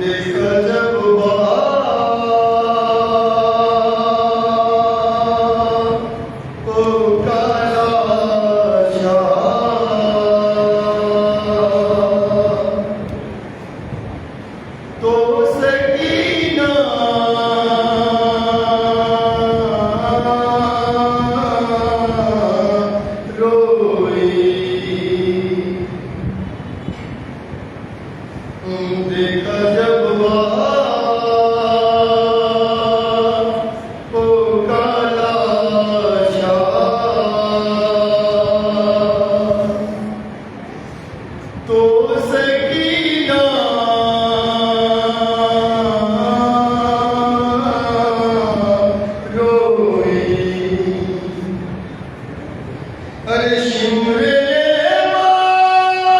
देखा जब ओ काला तो सकीना रोई। देखा जब ओ काला तो सकीना रोई। अरे शिमरे मारा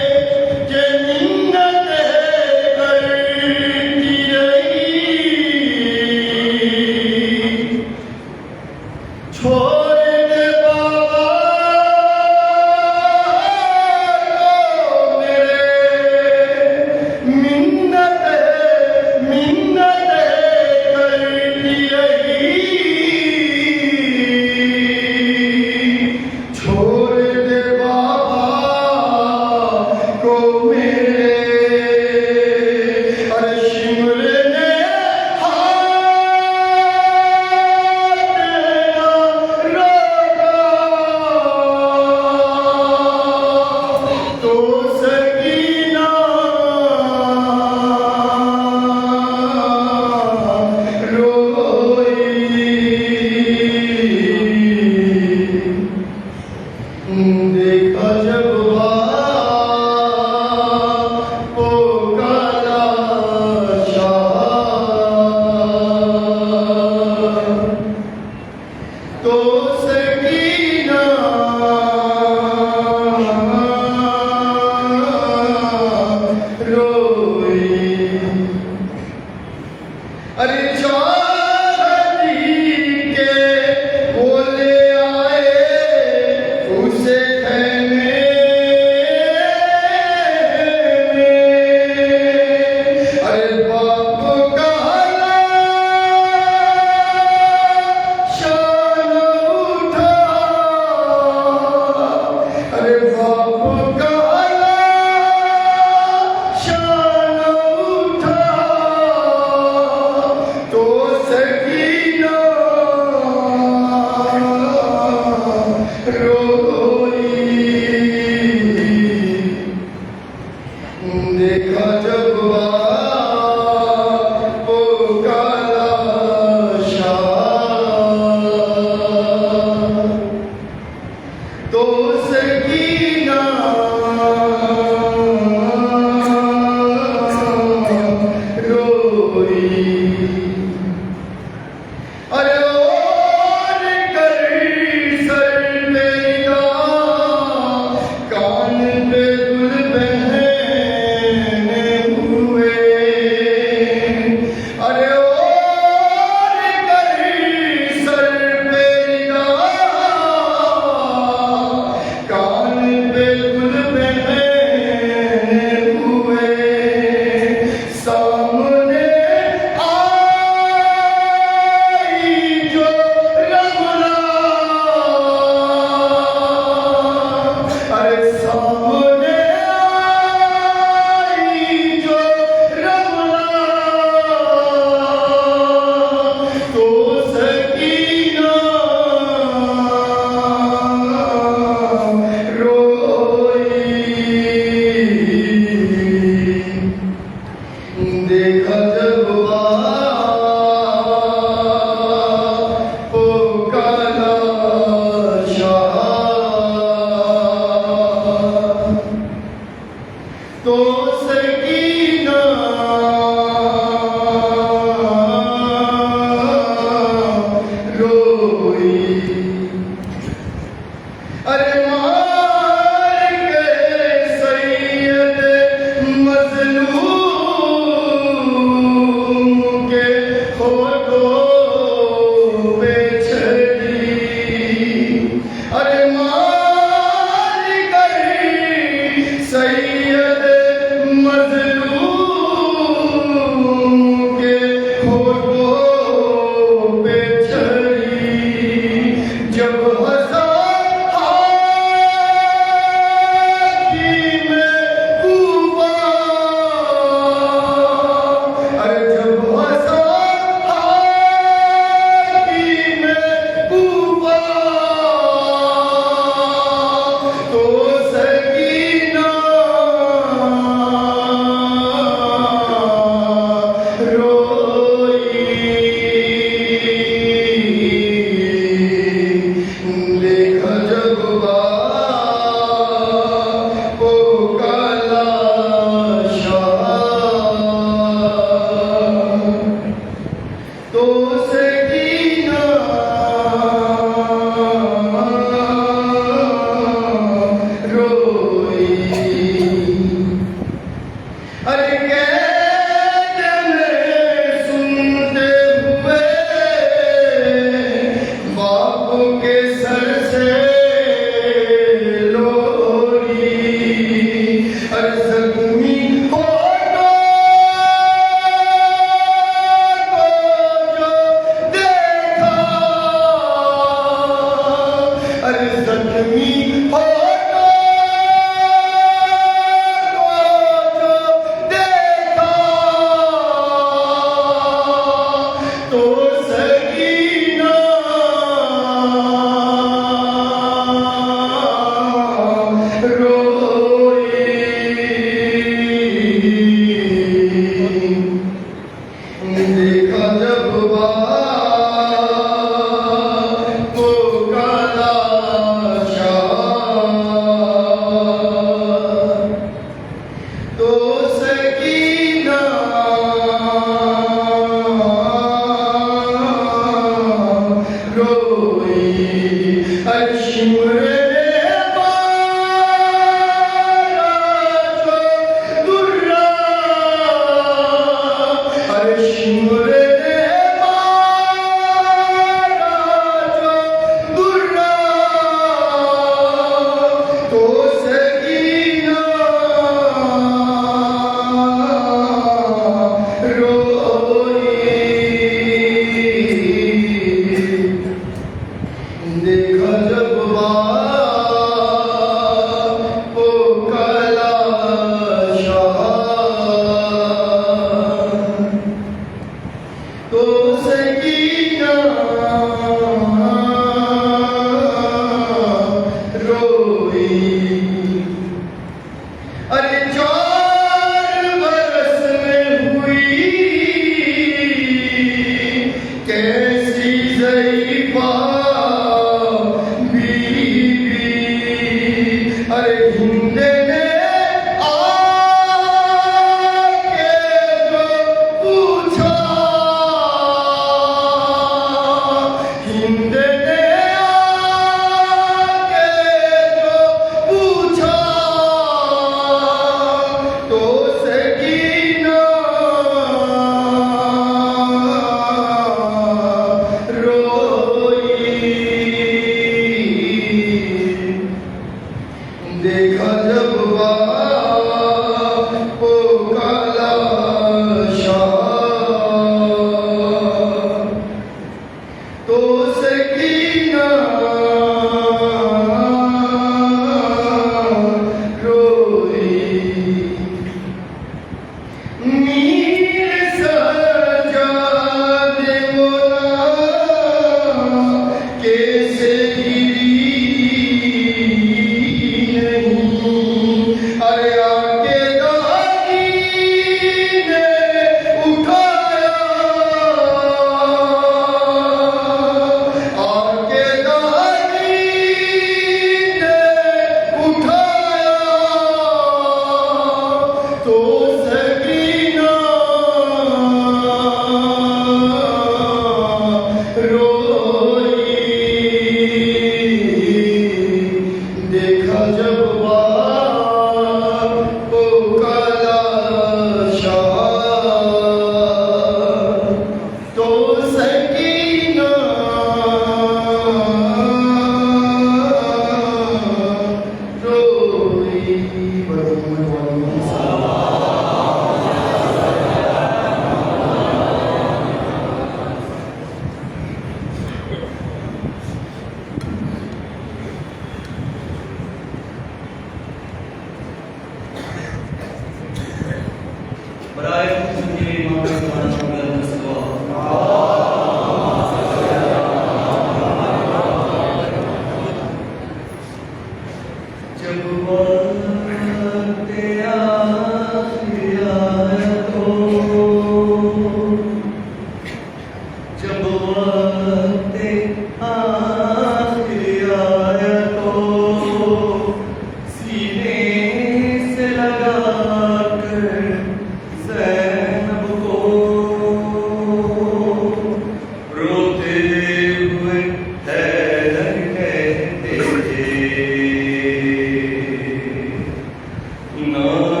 No,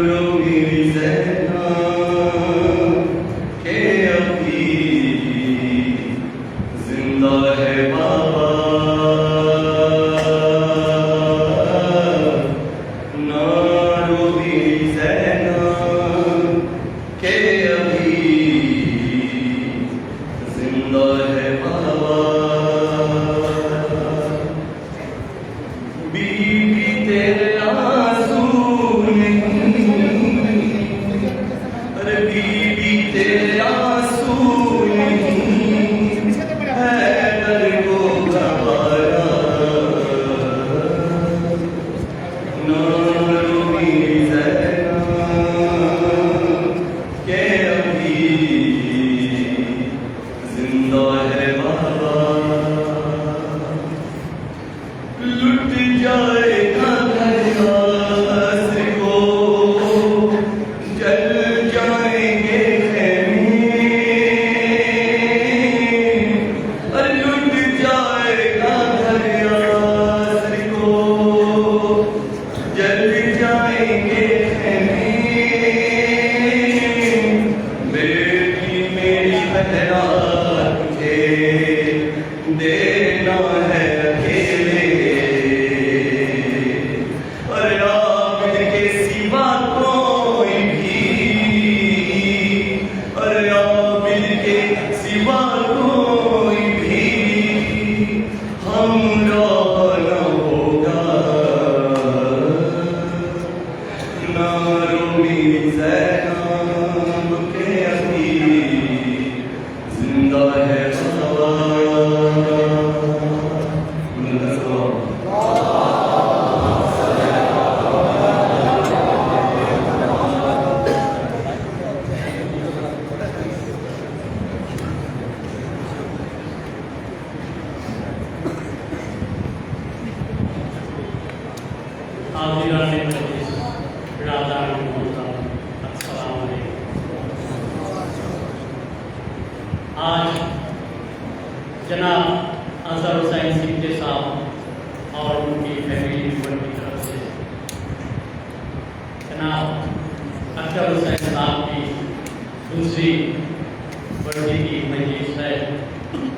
no, आज जनाब अजहर हुसैन सिद्दीकी साहब और उनकी फैमिली मेंबर की तरफ से जनाब अख्तर हुसैन साहब की दूसरी बर्थडे की मजलिस है,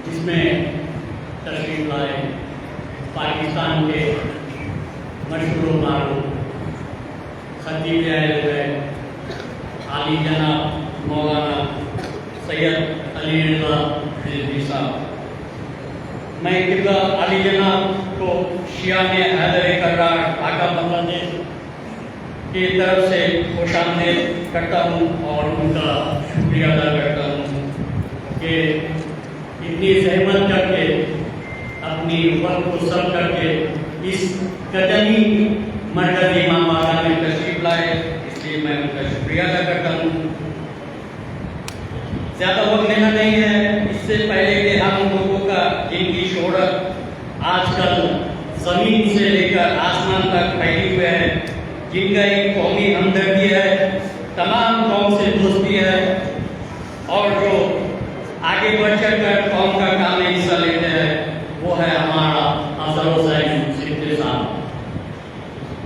जिसमें तशरीफ लाए पाकिस्तान के मशहूर मारूफ खतीब आली जनाब मौलाना सैयद अली रज़ा रिज़वी साहब। मैं किबला अली जनाब को शिया में हैदर कर्रार ढाका बांग्लादेश की तरफ से खुशामदीद करता हूँ और उनका शुक्रिया अदा करता हूँ कि इतनी जहमत करके अपनी वक्त को सब करके इस कदमी मरकज़ इमामबाड़ा में तशरीफ लाए, इसलिए मैं उनका शुक्रिया अदा करता हूँ। ज़्यादा वक्त लेना नहीं है, इससे पहले कि हम लोगों का जिनकी शोहरत आजकल ज़मीन से लेकर आसमान तक फैली हुई है, जिनका एक कौमी हमदर्दी है, तमाम कौम से दोस्ती है और जो आगे बढ़ चढ़ कर कौम का काम में हिस्सा लेते हैं, वो है हमारा अजहर हुसैन सिद्दीकी साहब।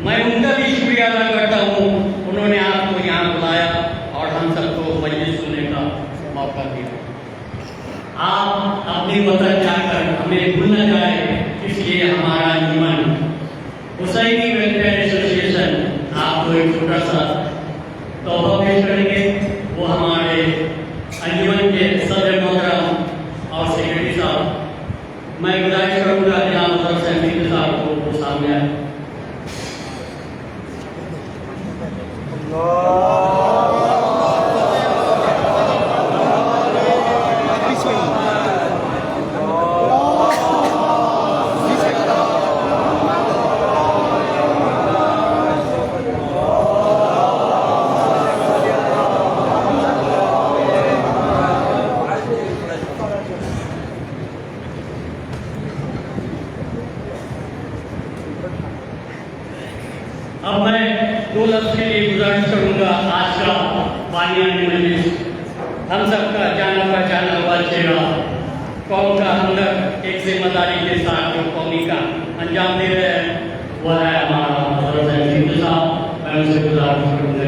मैं उनका भी शुक्रिया अदा करता हूँ, उन्होंने आपको यहाँ बुलाया और हम सबको मजलिस सुनने का मौका दिया। आप अपने वतन जाकर हमें भूल न जाए, इसलिए हमारा अंजुमन हुसैनी वेलफेयर एसोसिएशन आपको एक छोटा सा तोहफा पेश करेंगे। वो हमारे अंजुमन के सदर मोहतरम और सेक्रेटरी साहब, मैं गुजारिश करूँगा जनाब अजहर हुसैन सिद्दीकी साहब को वो सामने आए। अब मैं दो लफ्ज़ के लिए गुजारिश करूँगा। आज का बानियानी मजलिस हम सबका जाना पहचाना हुआ चेहरा, कौम का हमदर्द, एक जिम्मेदारी के साथ जो कौमी का अंजाम दे रहे हैं, वह है हमारा अजहर हुसैन सिद्दीकी साहब। मैं उनसे गुजारिश करूँगा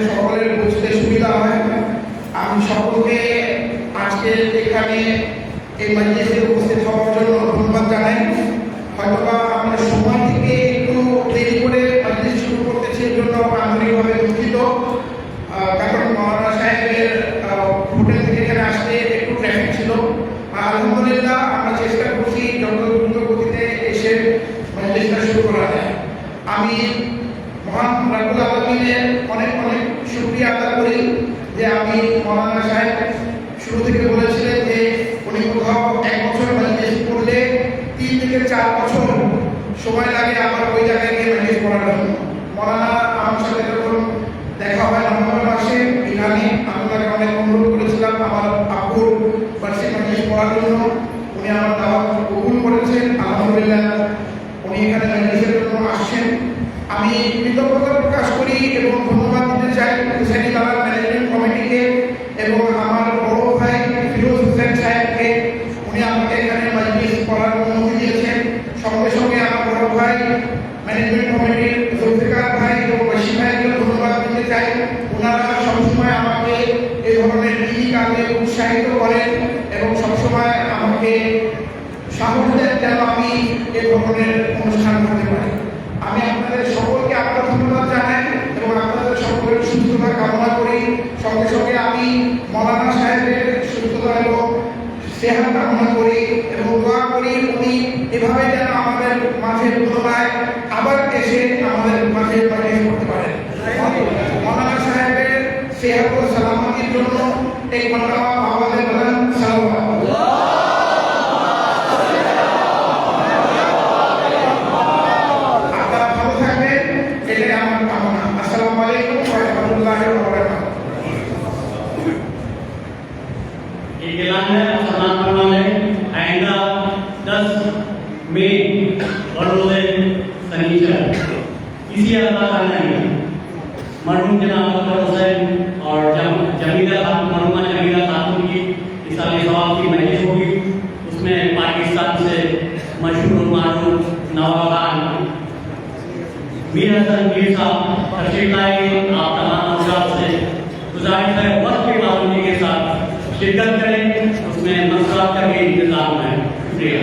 সকলের বুঝতে সুবিধা হয়। আমি সকলকে আজকে এখানে এই মজলিসে উপস্থিত হওয়ার জন্য ধন্যবাদ জানাই। হয়তোবা আমরা সময় থেকে একটু দেরি করে মজলিস শুরু করতেছি, এর জন্য আন্তরিকভাবে দুঃখিত। কারণ মৌলানা সাহেবের হোটেল থেকে এখানে আসতে একটু ট্রাফিক ছিল। আলহামদুলিল্লাহ আমরা চেষ্টা করছি যত দ্রুত গতিতে এসে মজলিসটা শুরু করা যায়। আমি মহান রব্বুল আলামিনের অনেক অনেক শুকরিয়া আদা করি যে আমি মৌলানা সাহেব শুরু থেকে বলেছিলেন যে উনি কোথাও 1 বছর মজলিস পড়লে 3 থেকে 4 বছর সময় লাগে আমার ওই জায়গায় গিয়ে মজলিস পড়ার জন্য। মৌলানা আমার সাথে যখন দেখা হয় নভেম্বর মাসে এখানে, আমি তাকে অনেক অনুরোধ করেছিলাম আমার আপুর বার্ষিক মজলিস পড়ার জন্য। উনি আমার দাওয়াত কবুল করেছেন, আলহামদুলিল্লাহ উনি এখানে মজলিসের জন্য আসছেন। আমি কৃতজ্ঞতা প্রকাশ করি এবং ধন্যবাদ দিতে চাই হুসাইনি দালাল ম্যানেজমেন্ট কমিটিকে এবং আমার বড় ভাই ফিরোজ হোসেন সাহেবকে। উনি আমাকে এখানে মজলিস করার অনুমতি দিয়েছেন। সঙ্গে সঙ্গে আমার বড় ভাই ম্যানেজমেন্ট কমিটির জুলফিকার ভাই এবং বশির ভাইকে ধন্যবাদ দিতে চাই। ওনারা সবসময় আমাকে এই ধরনের দিনী কাজে উৎসাহিত করেন এবং সবসময় আমাকে সাহস দেন যেন আমি এই ধরনের অনুষ্ঠান করতে পারি। আমি আপনাদের সকলকে আবার ধন্যবাদ জানাই এবং আপনাদের সকলের সুস্থতা কামনা করি। সঙ্গে সঙ্গে আমি মৌলানা সাহেবের সুস্থতা এবং সেহাত কামনা করি। এবং দোয়া করি উনি এভাবে যেন আমাদের মাঝে পুনরায় আবার এসে আমাদের মাঝে বাইরে করতে পারেন। মৌলানা সাহেবের সেহত ও সালামতির জন্য এক মারহাবা আওয়াজে বলেন সালাওয়াত। আপনারা ভালো থাকবেন, এটাই আমার কামনা। আসসালামু আলাইকুম ওয়া রাহমাতুল্লাহি ওয়া বারাকাতুহু। एक ऐलान है सलाम फरमाने आइंदा 10 मई बरोज़ शनिचर इसी अल्लाह ने मरहूम जनाब अकबर हुसैन और जमीला खातून मरहूमा जमीला खातून की इसाले सवाब की मजलिस होगी। उसमें पाकिस्तान से मशहूर मारूफ नवाबान मीर हसन मीर साहब तशरीफ लाएंगे। आप तमाम हजरात से गुजारिश है वक्त की पाबंदी के साथ शिरकत करें, उसमें मसला का भी इंतजाम है। शुक्रिया।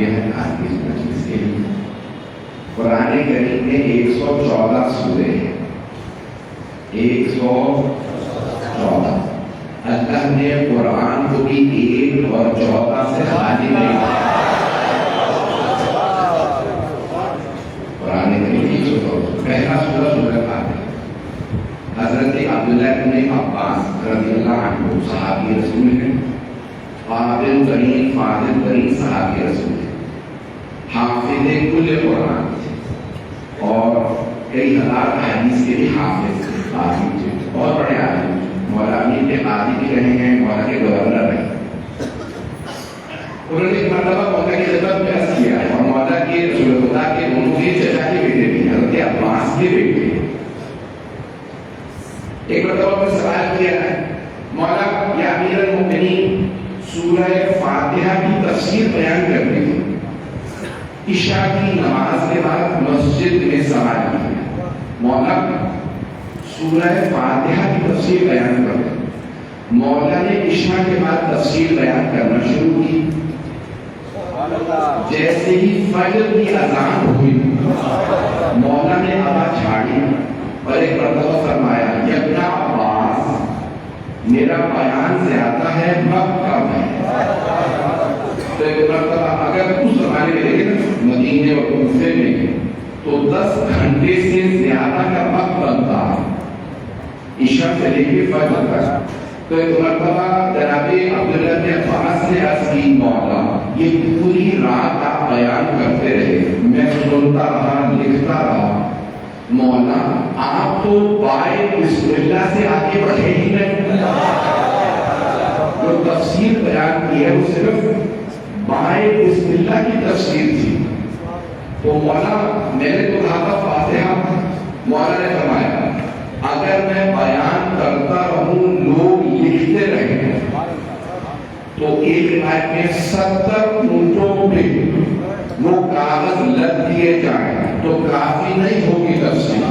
किए हैं आज की इस मजलिस के लिए। कुरान करीम में 114 सूरे हैं, 114। अल्लाह ने कुरान को भी 1 और 14 से खाली नहीं किया। कुरान करीम 114 पहला सूरा सूरह फातिहा। हजरत अब्दुल्लाह इब्न अब्बास रज़ियल्लाहु अन्हु सहाबी रसूल हैं, काबिल तरीन फादिल तरीन सहाबी रसूल हैं, हाफिज़ कुल कुरान थे और कई हजार हदीस के भी हाफिज़ थे, काबिल थे, बहुत बड़े आदमी। मौलाना के कादी भी रहे हैं, मौलाना के गवर्नर रहे। उन्होंने एक मरतबा मौला की खिदमत में अर्ज़ किया है और मौला के रसूल खुदा के दोनों के चचा के बेटे भी हजरत अब्बास के बेटे। एक मरतबा में सवाल किया है, मौला या अमीरुल मोमिनीन सूरह फातिहा की तफसीर बयान करनी थी। इशा की नमाज के बाद मस्जिद में सवाल किया, मौला सूरह फातिहा की तफसीर बयान करो। मौला ने इशा के बाद तफसीर बयान करना शुरू की। जैसे ही फजर की अजान हुई, मौला ने आवाज छाड़ी और एक मरतबा फरमाया, यब्ना अब्बास, मेरा बयान ज्यादा है, वक्त कम है। तो एक मरतबा अगर उस जमाने में देखें मदीने और कूफे में तो 10 घंटे से ज्यादा का वक्त बनता है ईशा से लेके फजर तक। तो एक मरतबा जनाबे अब्दुल्लाह ने अब्बास से अर्ज़ की, मौला ये पूरी रात आप बयान करते रहे, मैं सुनता रहा, लिखता रहा। मौला आप तो बाय बिस्मिल्लाह से आगे बढ़े ही नहीं। जो तफसीर बयान की है वो सिर्फ बाय बिस्मिल्लाह की तफसीर थी। तो मौला मैंने तो कहा था फातिहा, मौला ने फरमाया अगर मैं बयान करता रहूं, लोग लिखते रहे तो एक रात में 70 ऊंटों पे वो कागज लग दिए जाए तो काफी नहीं होगी तफसीर।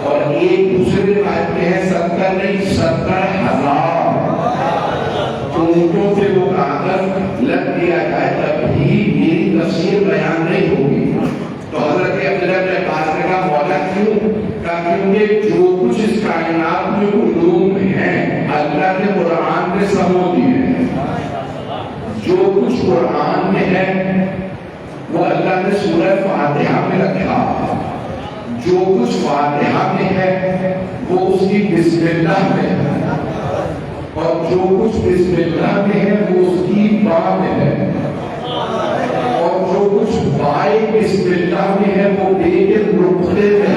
और एक दूसरे रात में है 70 नहीं 70,000 ऊंटों पे वो कागज लग दिया जाए तब भी मेरी तफसीर बयान नहीं होगी। तो हजरत अब्दुल्लाह ने बात कहा, मौला क्यों? क्योंकि जो कुछ इस कायनात में उलूम है अल्लाह ने कुरान में समो दिए हैं। जो कुछ कुरान में है वो अल्लाह ने सूरह फातिहा में रखा। जो कुछ फातिहा में है वो उसकी बिस्मिल्लाह में है और जो कुछ बिस्मिल्लाह में है वो उसकी बा में है और जो कुछ बाए बिस्मिल्लाह में है वो बे के नुक्ते में है।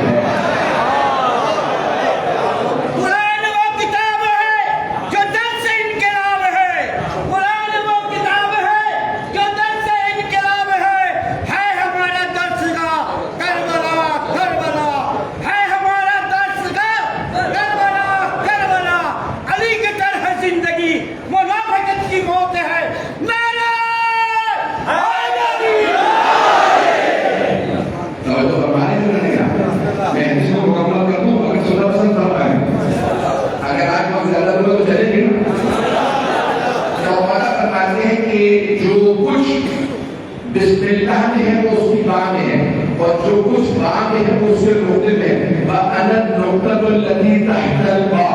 बिस्मिल्लाह में है वो उसकी बा में है और जो कुछ बा में है वो उसके नुक्ते में है। वअनत नुक्ततुल लती तहतल बा,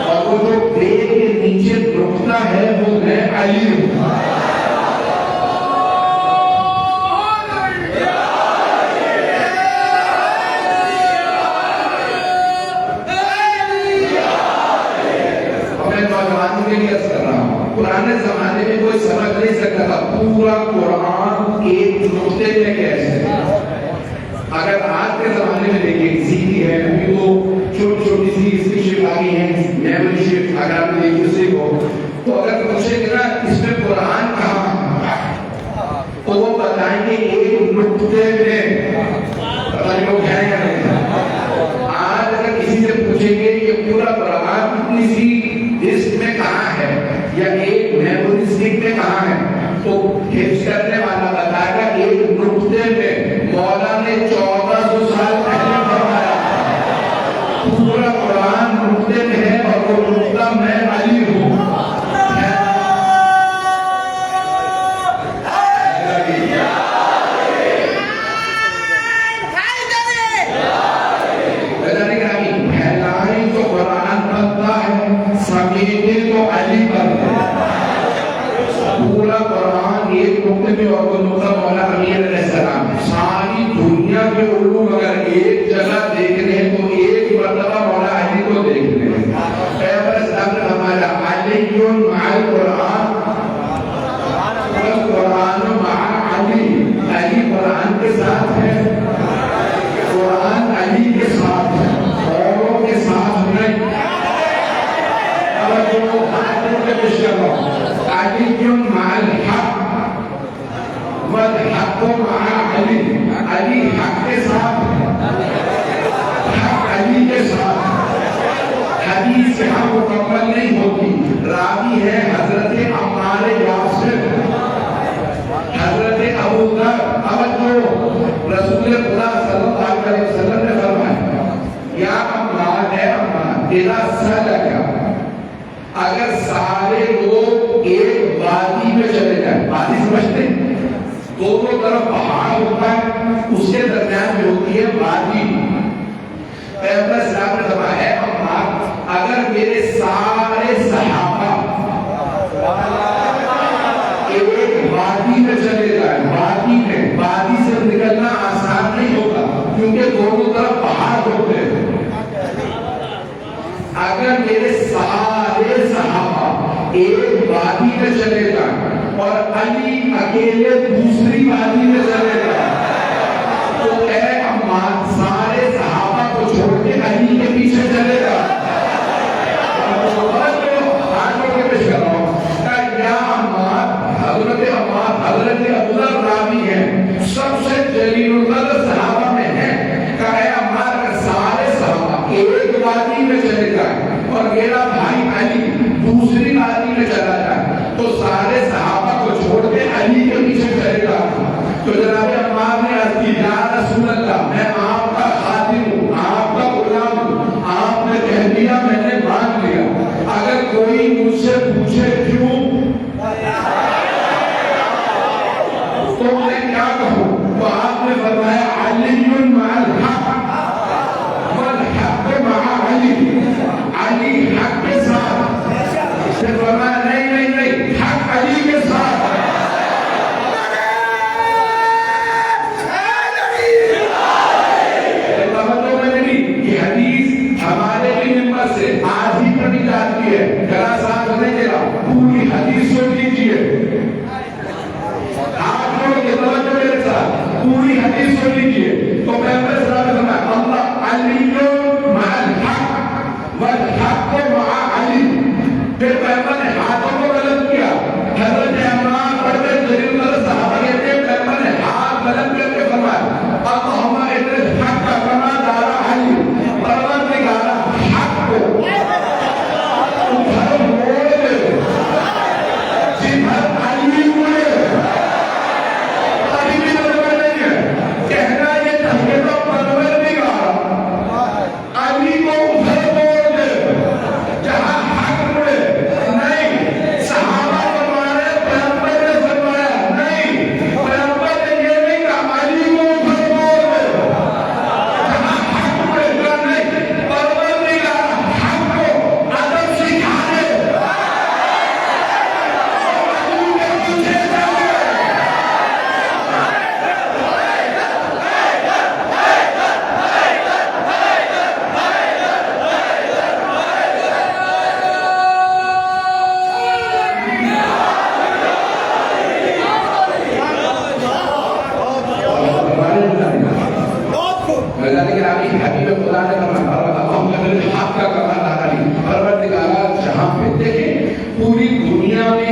और वो जो बे के नीचे नुक्ता है वो मैं अली हूं। मैं नौजवानों के लिए अर्ज कर रहा हूं, पुराने जमाने में कोई समझ नहीं सकता था पूरा कुरान एक नुक्ते में कैसे। अगर आज के जमाने में देखिए सीधी है अभी वो छोटी छोटी सी इसकी शिप आ गई है, मेमोरी शिप अगर आप देखिए उसे को, तो अगर पूछेंगे ना इसमें कुरान कहाँ तो वो बताएंगे एक नुक्ते में। पता नहीं लोग हैं या नहीं। आज अगर किसी से पूछेंगे ये पूरा कुरान कितनी सी डिस्क में कहाँ है या एक मेमोरी स्टिक में कहाँ है, तो हिफ्ज करने वाला बताएगा एक नुक्ते में। मौला ने 1400 साल पहले फरमाया पूरा कुरान नुक्ते में है और वो नुक्ता मैं अली हूँ। में और वो नुक्ता मौला अमीर अलैहिस्सलाम, सारी दुनिया के उल्लू अगर एक जगह देख रहे हैं तो एक मर्तबा मौला अली को देख रहे हैं। पैगंबर इस्लाम ने हमारा अलीयुन मअल कुरान वल कुरान मअ अली, अली कुरान के साथ है, कुरान अली के साथ है, औरों के साथ नहीं। अब जो हाथ में पेश कर रहा हूं, अलीयुन मअल हक वल हक मअ अली, अली हक के साथ है, हक अली के साथ। हदीस यहाँ मुकम्मल नहीं होती, रावी है हजरत अम्मार यासिर, हजरत अबू दर। अब जो रसूल खुदा सल्लल्लाहु अलैहि वसल्लम ने फरमाया, या अम्मार है अम्मार, इज़ा सलका, अगर सारे लोग एक वादी में चले जाए, वादी समझते, दोनों तरफ पहाड़ होता है, उसके दरमियान में होती है वादी। पैगंबर इस्लाम ने फरमाया, है अम्मार, अगर मेरे सारे सहाबा एक वादी में चले जाए, वादी में, वादी से निकलना आसान नहीं होगा क्योंकि दोनों तरफ पहाड़ होते हैं। अगर मेरे सारे सहाबा एक वादी में चले जाए और अली अकेले दूसरी वादी में चले जाए, तो ऐ अम्मा सारे सहाबा को छोड़ के अली के पीछे चले जाए। हजरत अबू दर रावी है, सबसे जलीलुल कद्र सहाबा में है, कहे अम्मार का सारे सहाबा एक वादी में चले जाए और मेरा भाई अली दूसरी वादी में चला जाए, तो सारे सहाबा को छोड़ के अली के पीछे चलेगा। तो जनाब अम्मार ने अर्ज की, या रसूल अल्लाह, मैं आपका खादिम हूँ, आपका गुलाम हूँ, आपने कह दिया, मैंने मान लिया, अगर कोई मुझसे पूछे क्यों तो मैं क्या कहूं? तो आपने फरमाया, अलीयुन मअल हक वल हक मअ अली, अली हक के साथ। फिर फरमाया, नहीं नहीं नहीं, हक अली के साथ। ये हदीस हमारे भी मिंबर से आज ही पढ़ी जाती है, जरा साथ नहीं दे रहा, पूरी हदीस सुन लीजिए, पूरी हदीस सुन लीजिए। तो पैगंबर सल्लल्लाहु अलैहि वसल्लम, अल्लाह अलीयुन मअल हक वल हक मअ अली। फिर पैगंबर ने हाथों को गलत किया, हजरत अम्मार पढ़ते जलील कद्र सहाबा कहते हैं, पैगंबर ने हाथ गलत करके फरमाया, अल्लाहुम्मा इद्रिस हक कमा दारा अली, परवरदिगार हक को उधर मोड़ दे जिधर अली हुए। कहना ये तहके तो परवरदिगार अली को उधर मोड़ दे जहां हक मुड़े। नहीं, सहाबा फरमाए, पैगंबर ने फरमाया, नहीं, पैगंबर ने ये नहीं कहा अली को उधर मोड़ दे जहां हक मुड़े। नहीं, परवरदिगार हक को अदब सिखा दे, अली के पीछे चल। पूरी दुनिया में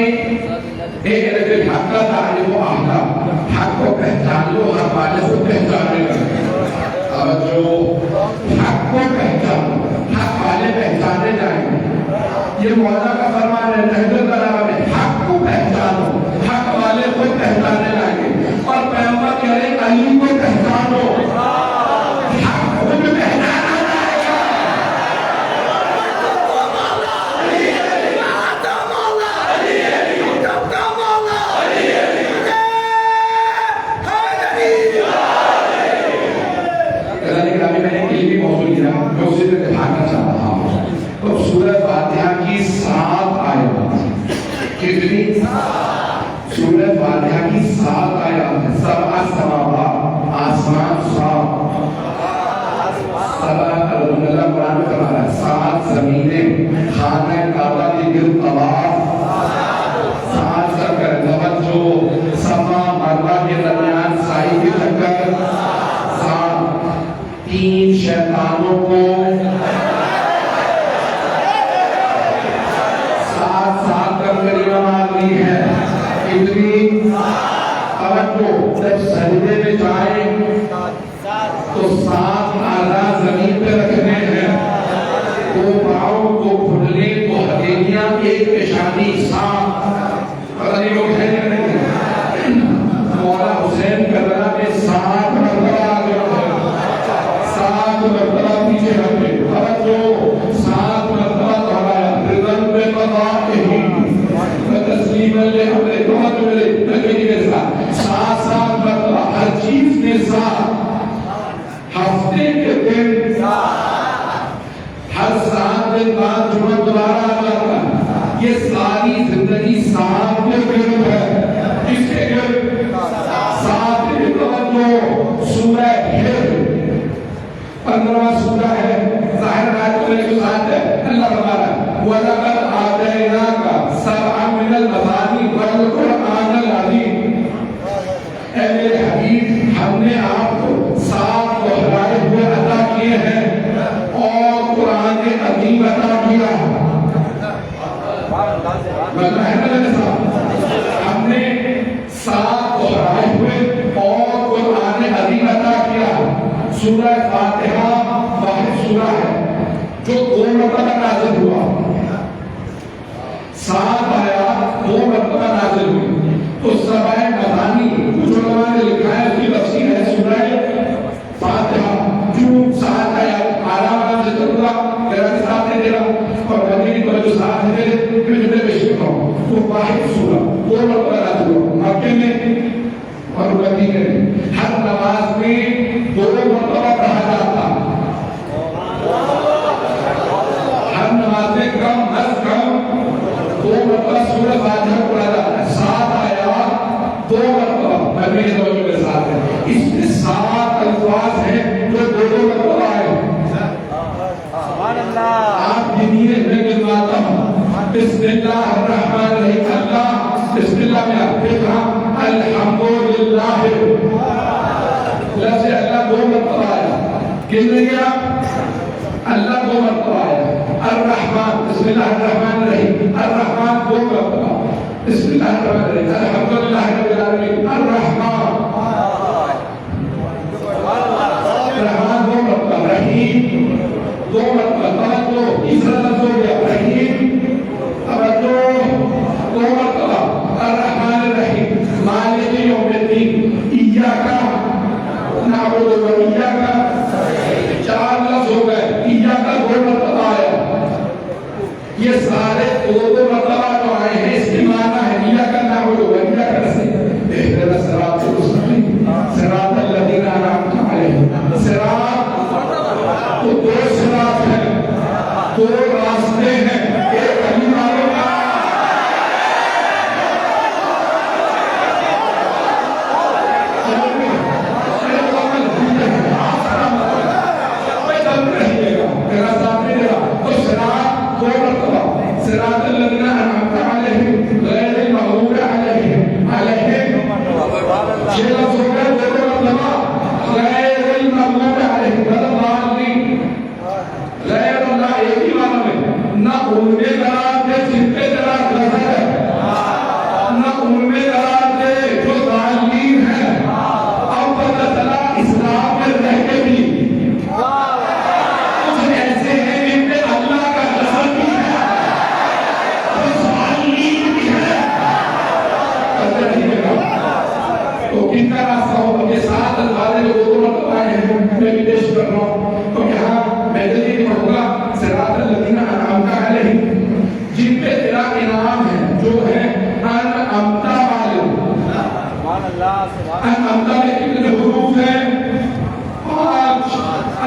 एक हक का तारीफ आला, हक को पहचान लो, हक वाले को पहचाने लगे। अब जो हक को पहचानो, हक वाले पहचाने जाएंगे, ये मौला का फरमान है नहजुल बलागा में, हक को पहचानो, हक वाले को पहचाने जाएंगे। और पैगंबर कह रहे अली को पहचानो, हक खुद पहचाना जाएगा। मैं उसी में दिखाना चाह रहा हूँ। तो सूरह फातिहा की 7 आयत, कितनी? सूरह फातिहा की 7 आयत है। सबअ समावात, आसमान 7, अल्लाह कुरान में फरमा रहा है 7 जमीनें, खाना काबा के गिर्द तवाफ, 7 चक्कर तवज्जो, सफा मरवा के दरमियान साई के चक्कर, 3 शैतानों को 7 करके नमाज ली है। इतनी तवज्जो, जब सजदे में जाए तो 7 आला जमीन पे रखने हैं, 2 पाँव को घुटने को हथेलियां, एक पेशानी 7। पता नहीं लोग है या नहीं। मौला हुसैन करबला में 7 मरतबा आगे बढ़े, 7 मरतबा पीछे हटे। तवज्जो, 7 मरतबा दोहराया, रिदन पे कदाइही व तस्लीमन ले हमरे तवज्जो मिले नबी के साथ 7 मरतबा, हर चीज में 7। हफ्ते के दिन हर 7 दिन बाद जुम्मा दोबारा आ जाता है। ये सारी जिंदगी 7 के गिर्द है। किसके गिर्द? 7 के तवज्जो। सूरह हिज्र 15वां सूरा है, ज़ाहिर आयत के साथ है। अल्लाह फरमाता है वलक़द आतैनाका सबअन मिनल मसानी वल कुरआनिल अज़ीम। ऐ मेरे हबीब, हमने आपको 7 दोहराए हुए अता किए हैं और कुरान अज़ीम अता किया है। हमने 7 दोहराए हुए और कुरान अज़ीम अता किया। सूरह फातिहा वाहिद सूरा है जो 2 मरतबा नाज़िल हुआ। 7 आयत 2 मरतबा नाज़िल हुई। तो सबअ मसानी, कुछ उलमा ने लिखा है उसकी तफसीर है सूरह फातिहा, क्यों 7 आयत आराम से चलता मेरा साथ दे रहा और मदीनी पर जो साथ है मैं पेश करता हूं। तो वाहिद सूरा 2 मरतबा नाज़िल हुआ मक्के में और मदीने में। हर नमाज में 2 मरतबा पढ़ा जाता, हर नमाज में कम अज कम 2 मरतबा सूरह फातिहा पढ़ा जाता है। 7 आयत 2 मरतबा नबी के तवज्जो के साथ है। इसमें 7 अल्फाज हैं जो 2 मरतबा आए। आप गिनिए, मैं गिनवाता हूँ। बिस्मिल्लाहिर्रहमानिर्रहीम। अल्लाह, बिस्मिल्लाह में आपने कहा अल्हम्दुलिल्लाह, लफ्ज़ अल्लाह 2 मरतबा आया। गिन लेंगे आप? अल्लाह 2 मरतबा आया। अर्रहमान, बिस्मिल्लाहिर्रहमानिर्रहीम, अर्रहमान 2 मरतबा, बिस्मिल्लाहिर्रहमानिर्रहीम, अल्हम्दुलिल्लाहि रब्बिल आलमीन, अर्रहमान, रहमान 2 मरतबा, रहीम 2 मरतबा। तवज्जो, तीसरा लफ्ज़ हो गया रहीम, तवज्जो 2 मरतबा। अर्रहमानिर्रहीम, मालिक यौमिद्दीन, इय्याका नअबुदु व इय्याका, 4 लफ्ज़ हो गए। इय्याका 2 मरतबा आया। ये सारे 2 मरतबा जो आए हैं इसकी माना है इय्याका नअबुदु व इय्याका नस्तईन, इहदिना सिरातल मुस्तकीम, सिरातल लज़ीना अनअमता अलैहिम। सिरात तो 2 सिरात हैं, 2 रास्ते हैं। एक अली मालूम है, मेरा साथ नहीं देगा। तो सिरात 2 मरतबा, सिरातल लज़ीना अनअमता अलैहिम गैरिल मग़ज़ूबि अलैहिम, ये लफ्ज़ हो गया 2 मरतबा। गैरिल मग़ज़ूबि अलैहिम वलद्दाल्लीन, गैर अल्लाह एक ही माना में, ना उनमें करार दे जिन पे करार नजर है, ना उनमें करार दे जो दालीन है। अब पता चला इस्लाम में रह के भी कुछ ऐसे हैं जिनपे अल्लाह का नजर भी है, कुछ दालीन भी है। पता नहीं लगा तो किनका रास्ता हो। ये 7 अल्फाज जो 2 मरतबा आए हैं मैं भी पेश कर रहा हूँ। तो यहाँ मैं जल्दी पढ़ूंगा। सिरातल लज़ीना अनअमता अलैहिम, जिन पे तेरा इनाम है, जो है अनअमता वाले। अनअमता में कितने हुरूफ हैं? 5,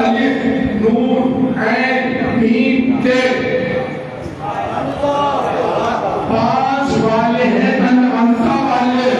अलिफ, नून, ऐन, मीम, ते। 5 वाले हैं अनअमता वाले।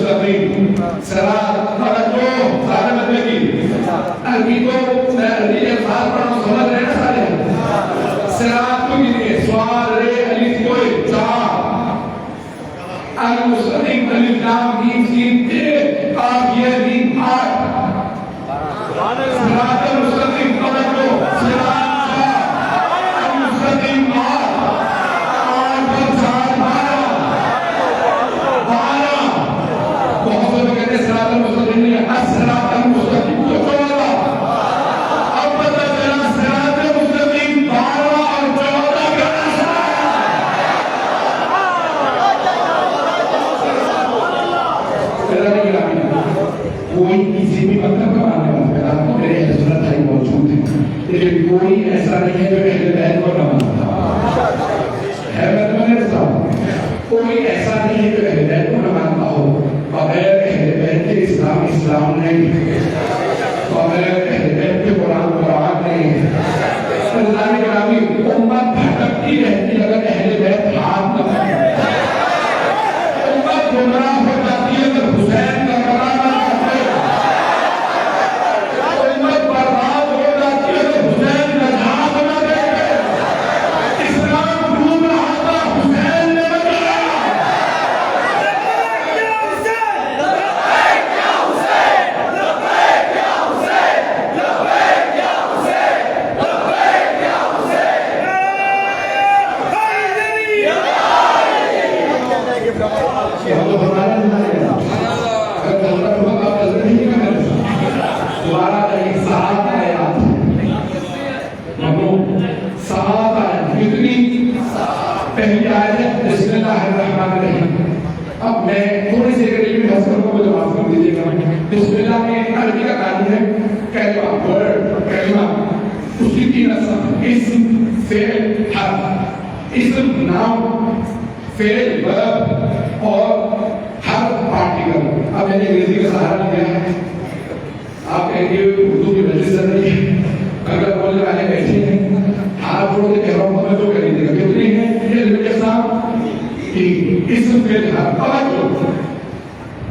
मुस्तकीम सिरात तवज्जो सारे बदले की अरबी को मैं अरबी के साथ पढ़ना समझ रहे हैं सारे सिरात को गिनिए स्वार रे अलिफ कोई चार अल मुस्तकीम अलिफ लाम मीम सीन ते काफ ये मीम आठ सिरात अल मुस्तकीम तवज्जो सिरात अल मुस्तकीम कोई किसी भी मतलब का मानने वाला है तो मेरे हजरत भाई मौजूद है लेकिन कोई ऐसा नहीं है जो अहले बैत को न मानता है मेरे साथ कोई ऐसा नहीं है जो अहले बैत को न मानता हो बगैर अहले बैत के इस्लाम इस्लाम नहीं बगैर अहले बैत के कुरान कुरान नहीं अल्लाह के नबी उम्मत भटकती रहती अगर अहले बैत हाथ न पकड़े उम्मत गुमराह हो जाती है अगर हुसैन का कलाम पहली आयत है बिस्मिल्लाहिर्रहमानिर्रहीम। अब मैं थोड़ी सी करीब में हंस करूंगा, मुझे माफ कर दीजिएगा। बिस्मिल्लाह में अरबी का कानून है कलिमा, वर्ड, कलिमा, उसकी तीन अक़साम, इस्म, फ़िल, हर्फ। इस्म नाउन, फ़िल वर्ब और हर्फ पार्टिकल। अब मैंने अंग्रेजी का सहारा लिया है, आप कहेंगे उर्दू की मजलिस चल रही है, अगर बोलने वाले बैठे हैं हाथ जोड़ के कह रहा हूं तो कर लीजिएगा, कितनी है ये लिमिट के साथ इस्म फ़िल हर्फ। अब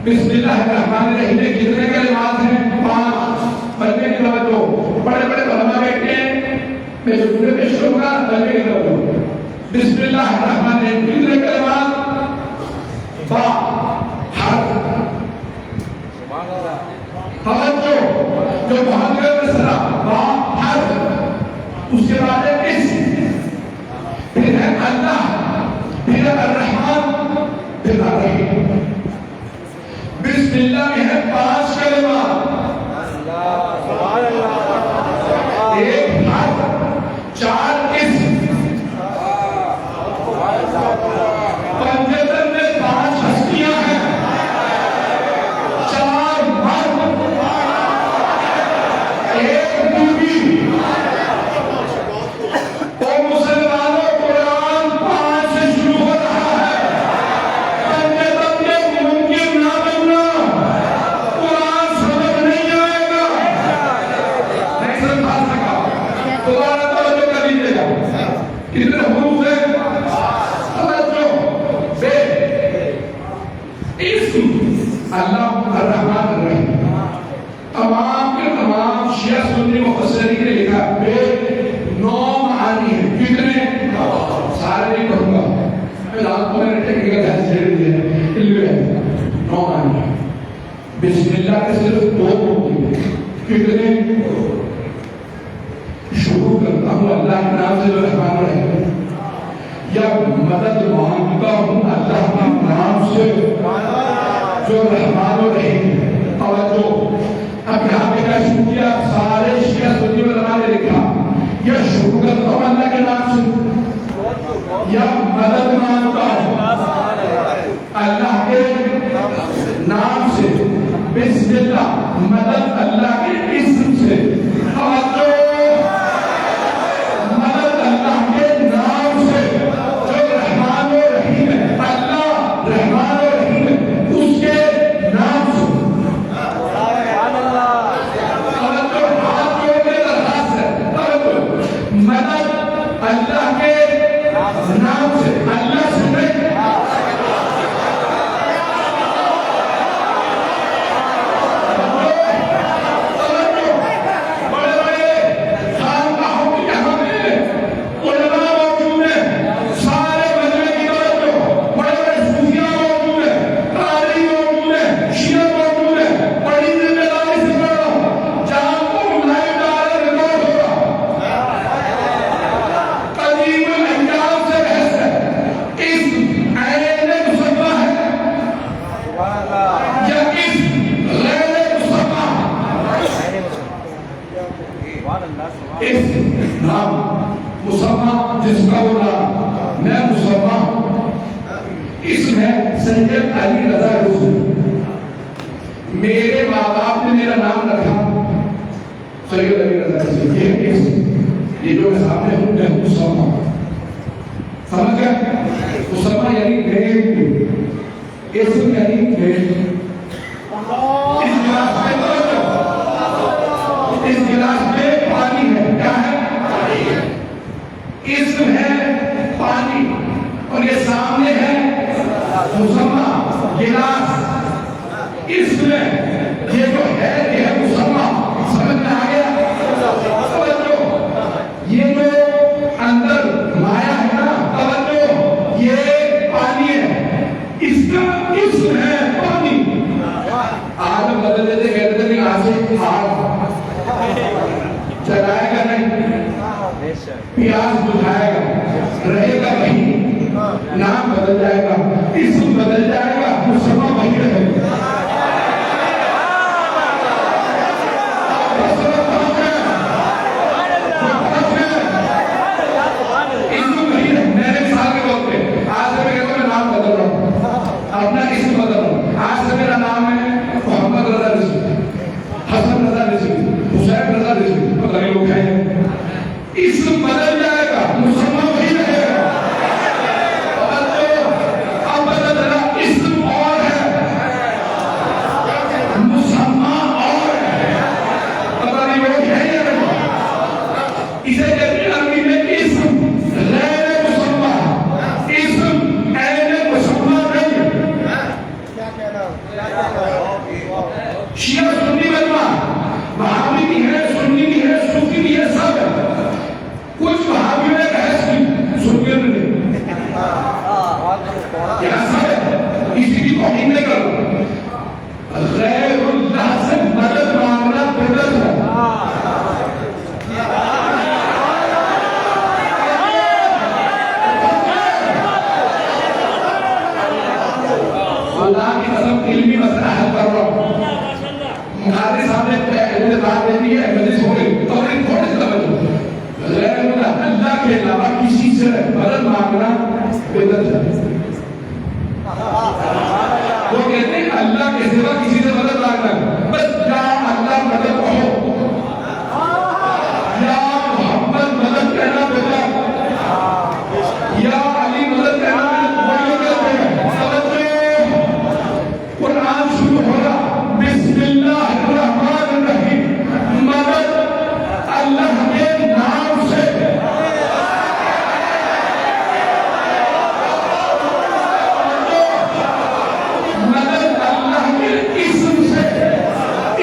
बिस्मिल्लाहिर्रहमानिर्रहीम में कितने कलिमात हैं? 5। पढ़ने की तवज्जो, बड़े-बड़े उलमा बैठे हैं, मैं जो पूरे पेश करूंगा पढ़ने की तवज्जो। बिस्मिल्लाहिर्रहमानिर्रहीम कितने कलिमात? 5 हर्फ। तवज्जो, जो मुहम्मद सल्लल्लाहु अलैहि वसल्लम हर्फ, उसके बाद है इस्म, फिर है अल्लाह, फिर अर्रहमान, फिर अर्रहीम। बिस्मिल्लाह में है 5 कलिमा, एक हर्फ, 4 इस्म, पंजतन में 5 हस्तियां हैं, 4 मर्द, 1 बीवी। और मुसलमानों कुरान 5 से शुरू हो रहा है, पंजतन में मुमकिन ना बनना, कुरान समझ नहीं आएगा, नहीं समझ सका, दोबारा तवज्जो कर लीजिएगा। कितने हुरूफ हैं? तवज्जो, बे, इस्म, अल्लाह, अर्रहमान, अर्रहीम। तमाम के तमाम शिया सुन्नी मुफस्सिरीन ने लिखा बे 9 मानी है। कितने? सारे नहीं पढ़ूंगा, मैं आपको मैंने टेक्निकल बहस दे दी है, इल्लू है 9 मानी है। बिस्मिल्लाह के सिर्फ 2 होती है। कितने? शुरू करता हूँ अल्लाह के नाम से जो रहमान रहीम, या मदद मांगता हूँ अल्लाह के नाम से जो रहमान रहीम। तवज्जो, अब यहाँ पे क्या शुरू किया? सारे शिया सुन्नी उलमा ने लिखा या शुरू करता हूँ अल्लाह के नाम से, या मदद मांगता हूँ अल्लाह के नाम से। बिस्मिल्लाह, मदद अल्लाह के इस्म से। तवज्जो, मदद अल्लाह के नाम से जो रहमान और रहीम है, अल्लाह रहमान और रहीम है, उसके नाम से। तवज्जो, हाथ जोड़ने का राज है। तवज्जो, मदद अल्लाह के नाम से, अल्लाह से नहीं। या इस गैर मुसम्मा इस नाम मुसम्मा जिसका वो नाम मैं मुसम्मा इसमें सैयद अली रजा हुसैन मेरे माँ बाप ने मेरा नाम रखा सैयद अली रजा हुसैन ये जो मैं सामने हूँ मैं मुसम्मा समझ गया मुसम्मा यानी ग्रेड इसम यानी ग्रेड इस गिलास में पानी है क्या है इसम है पानी और ये सामने है मुसम्मा गिलास इसमें ये जो है ये है मुसम्मा समझ में आ गया तवज्जो ये जो अंदर माया है ना तवज्जो ये पानी है इसका इसम है पानी आग बदल देते कहते थे नहीं आज से आग जलाएगा नहीं प्यास बुझाएगा रहेगा वही नाम बदल जाएगा इसम बदल जाएगा मुसम्मा वही रहेगा इसम वही रहे मेरे साल के वक्त पे आज से मैं कहता हूँ नाम बदल रहा हूँ अपना इसम बदल रहा हूँ आज से मेरा नाम है मोहम्मद रजा रिजवी हसन रजा रिजवी हुसैन रजा रिजवी पता नहीं लोग हैं इसम बदल जाएगा मुसम्मा वही रहेगा अब बदल रहा इसम और है मुसम्मा और है पता नहीं लोग हैं या नहीं इसे कहते हैं अरबी में इसम गैर मुसम्मा इसम ऐन मुसम्मा नहीं शिया सुन्नी मजमा वहाबी भी है सुन्नी भी है सूफी भी है सब है कुछ वहाबियों ने बहस की सुन्नियों ने नहीं क्या सब है किसी की तौहीन नहीं करो गैरुल्लाह से मदद मांगना बिदअत है अल्लाह की कसम इल्मी मसला हल कर रहा हूँ मुकादरी साहब ने बात दे दी है मजलिस हो गई तो थोड़ी सी तवज्जो अल्लाह के अलावा किसी से मदद मांगना बिदअत है वो कहते हैं अल्लाह के सिवा किसी से मदद मांगना बस या अल्लाह मदद कहो या मोहम्मद मदद कहना बिदअत या अली मदद कहना वही कहते हैं समझो कुरान शुरू होगा बिस्मिल्लाहिर्रहमानिर्रहीम मदद अल्लाह के नाम से मदद अल्लाह के इस्म से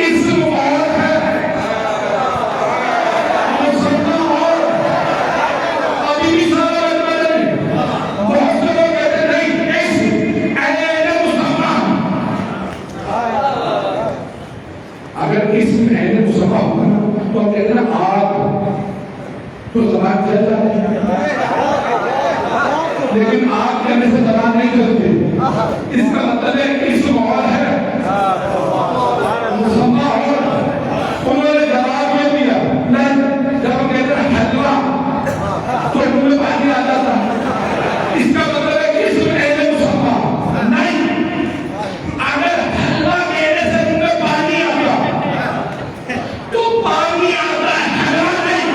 इस्म और है मुसम्मा और अभी भी सारा नहीं बहुत से लोग कहते नहीं इस्म ऐन मुसम्मा अगर इसमें ऐन मुसम्मा होगा ना तो हम कहते हैं आग तो जबान चल जाती है लेकिन आग कहने से जबान नहीं चलती इसका मतलब है कि इसम और है मुसम्मा और उन्होंने जवाब ये दिया नहीं जब हम कहते हैं हलवा तो मुंह में पानी आ जाता इसका मतलब है कि इसमें ऐन मुसम्मा नहीं अगर हलवा कहने से मुंह में पानी आ गया तो पानी आता है हलवा नहीं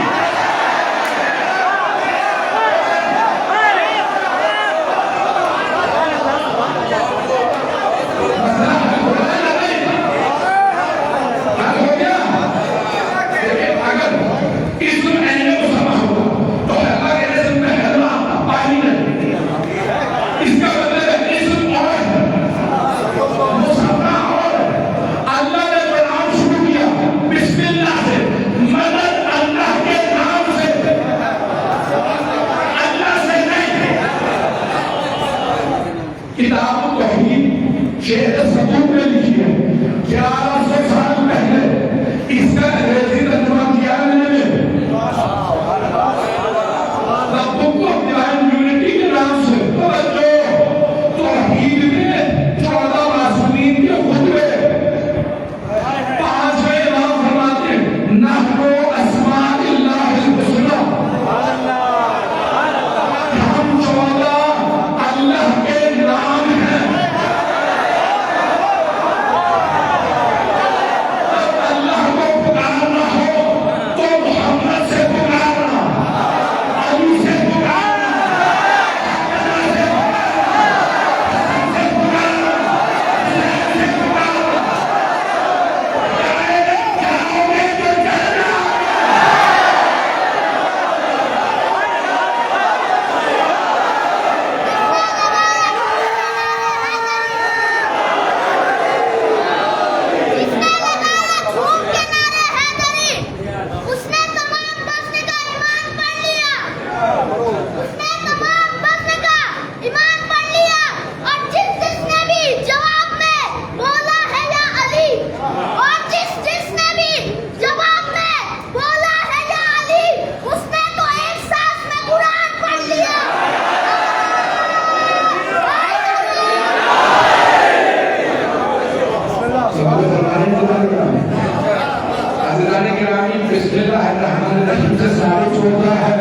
रहीम से साबित होता है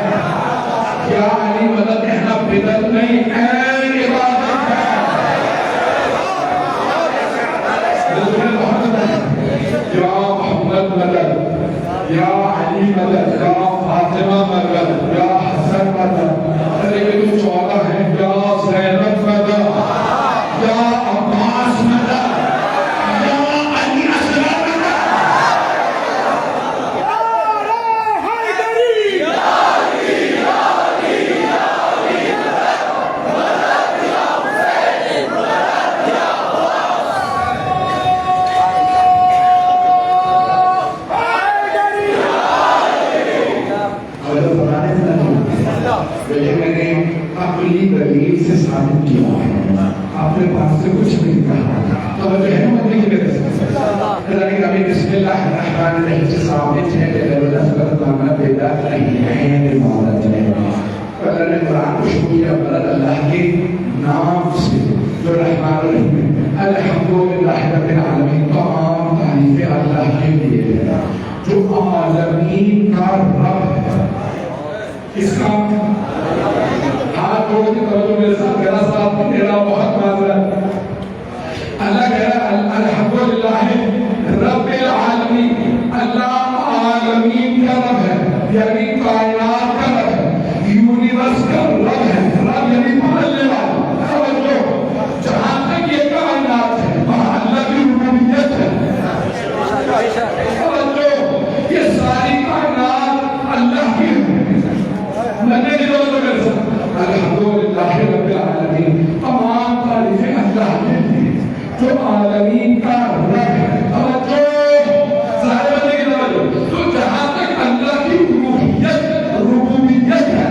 क्या अली मदद कहना बिदअत नहीं ऐन इबादत है। या मोहम्मद मदद, या अली मदद, या फातिमा मदद, या हसन मदद, अरे ये तो 14 है, या ज़ैनब मदद, या अब्बास मदद, या अली असगर मदद। ये मैंने अपनी दलील से साबित किया है, आपने बात से कुछ नहीं कहा। तो मुझे है मौके की वजह से लेकिन अभी बिस्मिल्लाहिर्रहमानिर्रहीम से साबित है कि असगर माना बिदअत नहीं है, इबादत है। अल्लाह ने कुरान को शुरू किया बलद अल्लाह के नाम से जो रहमान रहीम है। अल्हम्दुलिल्लाह रब्बिल आलमीन, तमाम तारीफें अल्लाह के लिए है जो आलमीन का रब है। इसका हाथ जोड़ के करो मेरे साथ, मेरा साथ मेरा बहुत माजरत। अल्लाह कह रहा है अल्हम्दुलिल्लाह रब्बिल आलमीन, अल्लाह आलमीन का रब है, यानी कायनात का रब है, यूनिवर्स का रब है। रब यानी पालने वाला। समझो जहां तक ये कायनात है वहां अल्लाह की रुबूबियत है। समझो ये सारी कायनात अल्लाह की है। अल्हम्दुलिल्लाह रब्बिल आलमीन, तमाम तारीफें अल्लाह के लिए जो आलमीन का रब है। तवज्जो ज़ाहिर बंदे की तवज्जो। तो जहां तक अल्लाह की रुबूबियत है,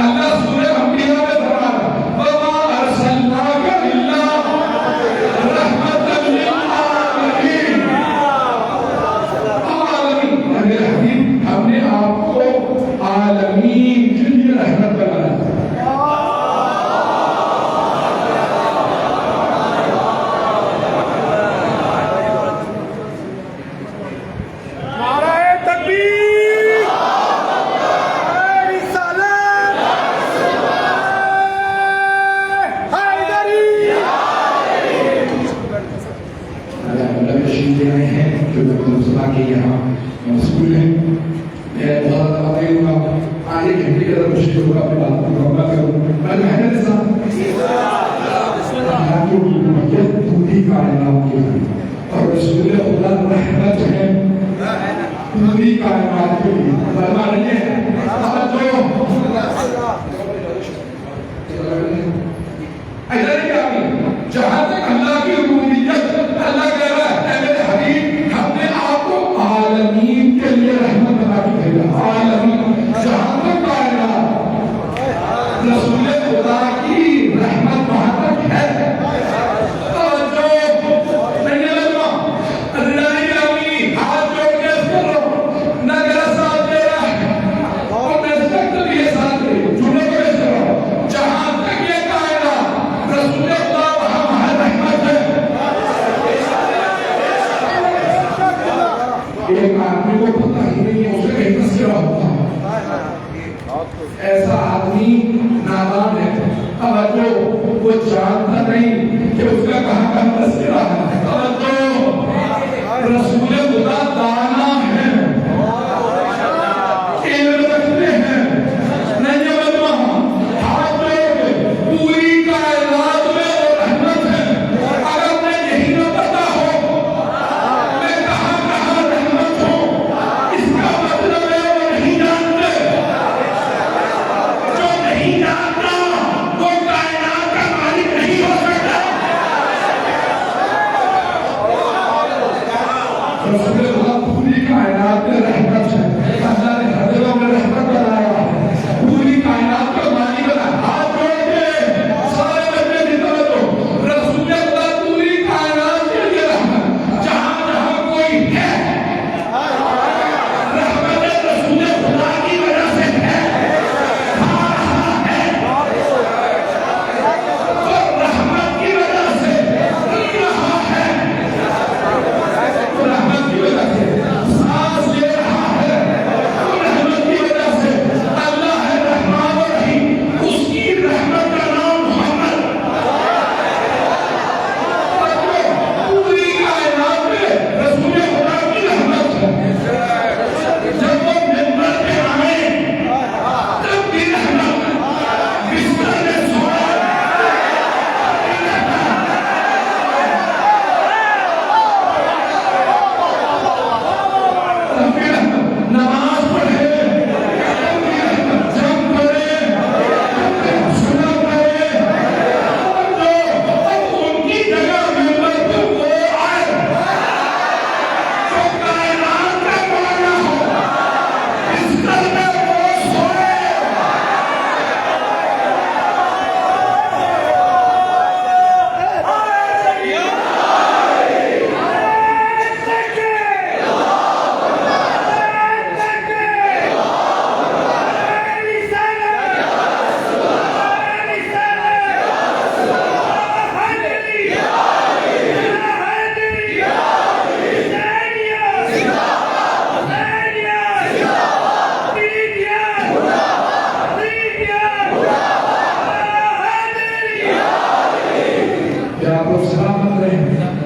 अल्लाह सूरह अंबिया में फरमा वमा अरसलनाका इल्ला रहमतन लिल आलमीन। आलमीन मेरे हबीब, हमने आपको आलमीन के लिए रहमत बनाया। नाराए तकबीर, रिसालत, हैदरी। तशरीफ ले आए हैं जो मुसलमा के यहाँ मसूल हैं। मैं बहुत दूंगा आधे घंटे के अंदर मुश्किल होगा अपनी बात को मुकम्मल करूँ। मैं मेहनत साथ पूरी कायनात की है और रसूल खुदा रहमत है पूरी कायनात के लिए। फरमा नहीं है जहां तक अल्लाह की रुबूबियत, अल्लाह कह रहा है मेरे हबीब हमने आपको आलमीन के लिए रहमत बना के भेजा। आलमीन जहां तक कायनात रसूल खुदा की रहमत वहां तक है। हाथ जोड़ के करो ना मेरा साथ दे रहा है और मैं सख्त लिए साथ दे जुड़े हुए करो। जहां तक ये कायनात रसूल खुदा वहां वहां रहमत है। एक आदमी को पता ही नहीं है उसे कहीं तस्करा होता है। ऐसा आदमी नादान है। तवज्जो वो जानता नहीं कि उसका कहां कहां तस्करा है। तवज्जो रसूल खुदा दाना है, इल्म रखते हैं। नहीं बदमा हाथ जोड़ के पूरी कायनात में वो रहमत है। अगर मैं यही न पता हो मैं कहां कहां रहमत हूं, इसका मतलब है वो नहीं जानते। जो नहीं जानता वो कायनात का मालिक नहीं हो सकता। रसूल खुदा पूरी कायनात में रहमत है। अल्लाह ने हज़रों में रहमत बनाया, पूरी कायनात का मालिक बनाया। हाथ जोड़ के सारे बच्चे निकल दो। रसूल खुदा पूरी कायनात के लिए रहमत, जहां जहां कोई है रहमत रसूल खुदा की वजह से है। तो रहमत की वजह से रहा है, रहमत की वजह से सांस ले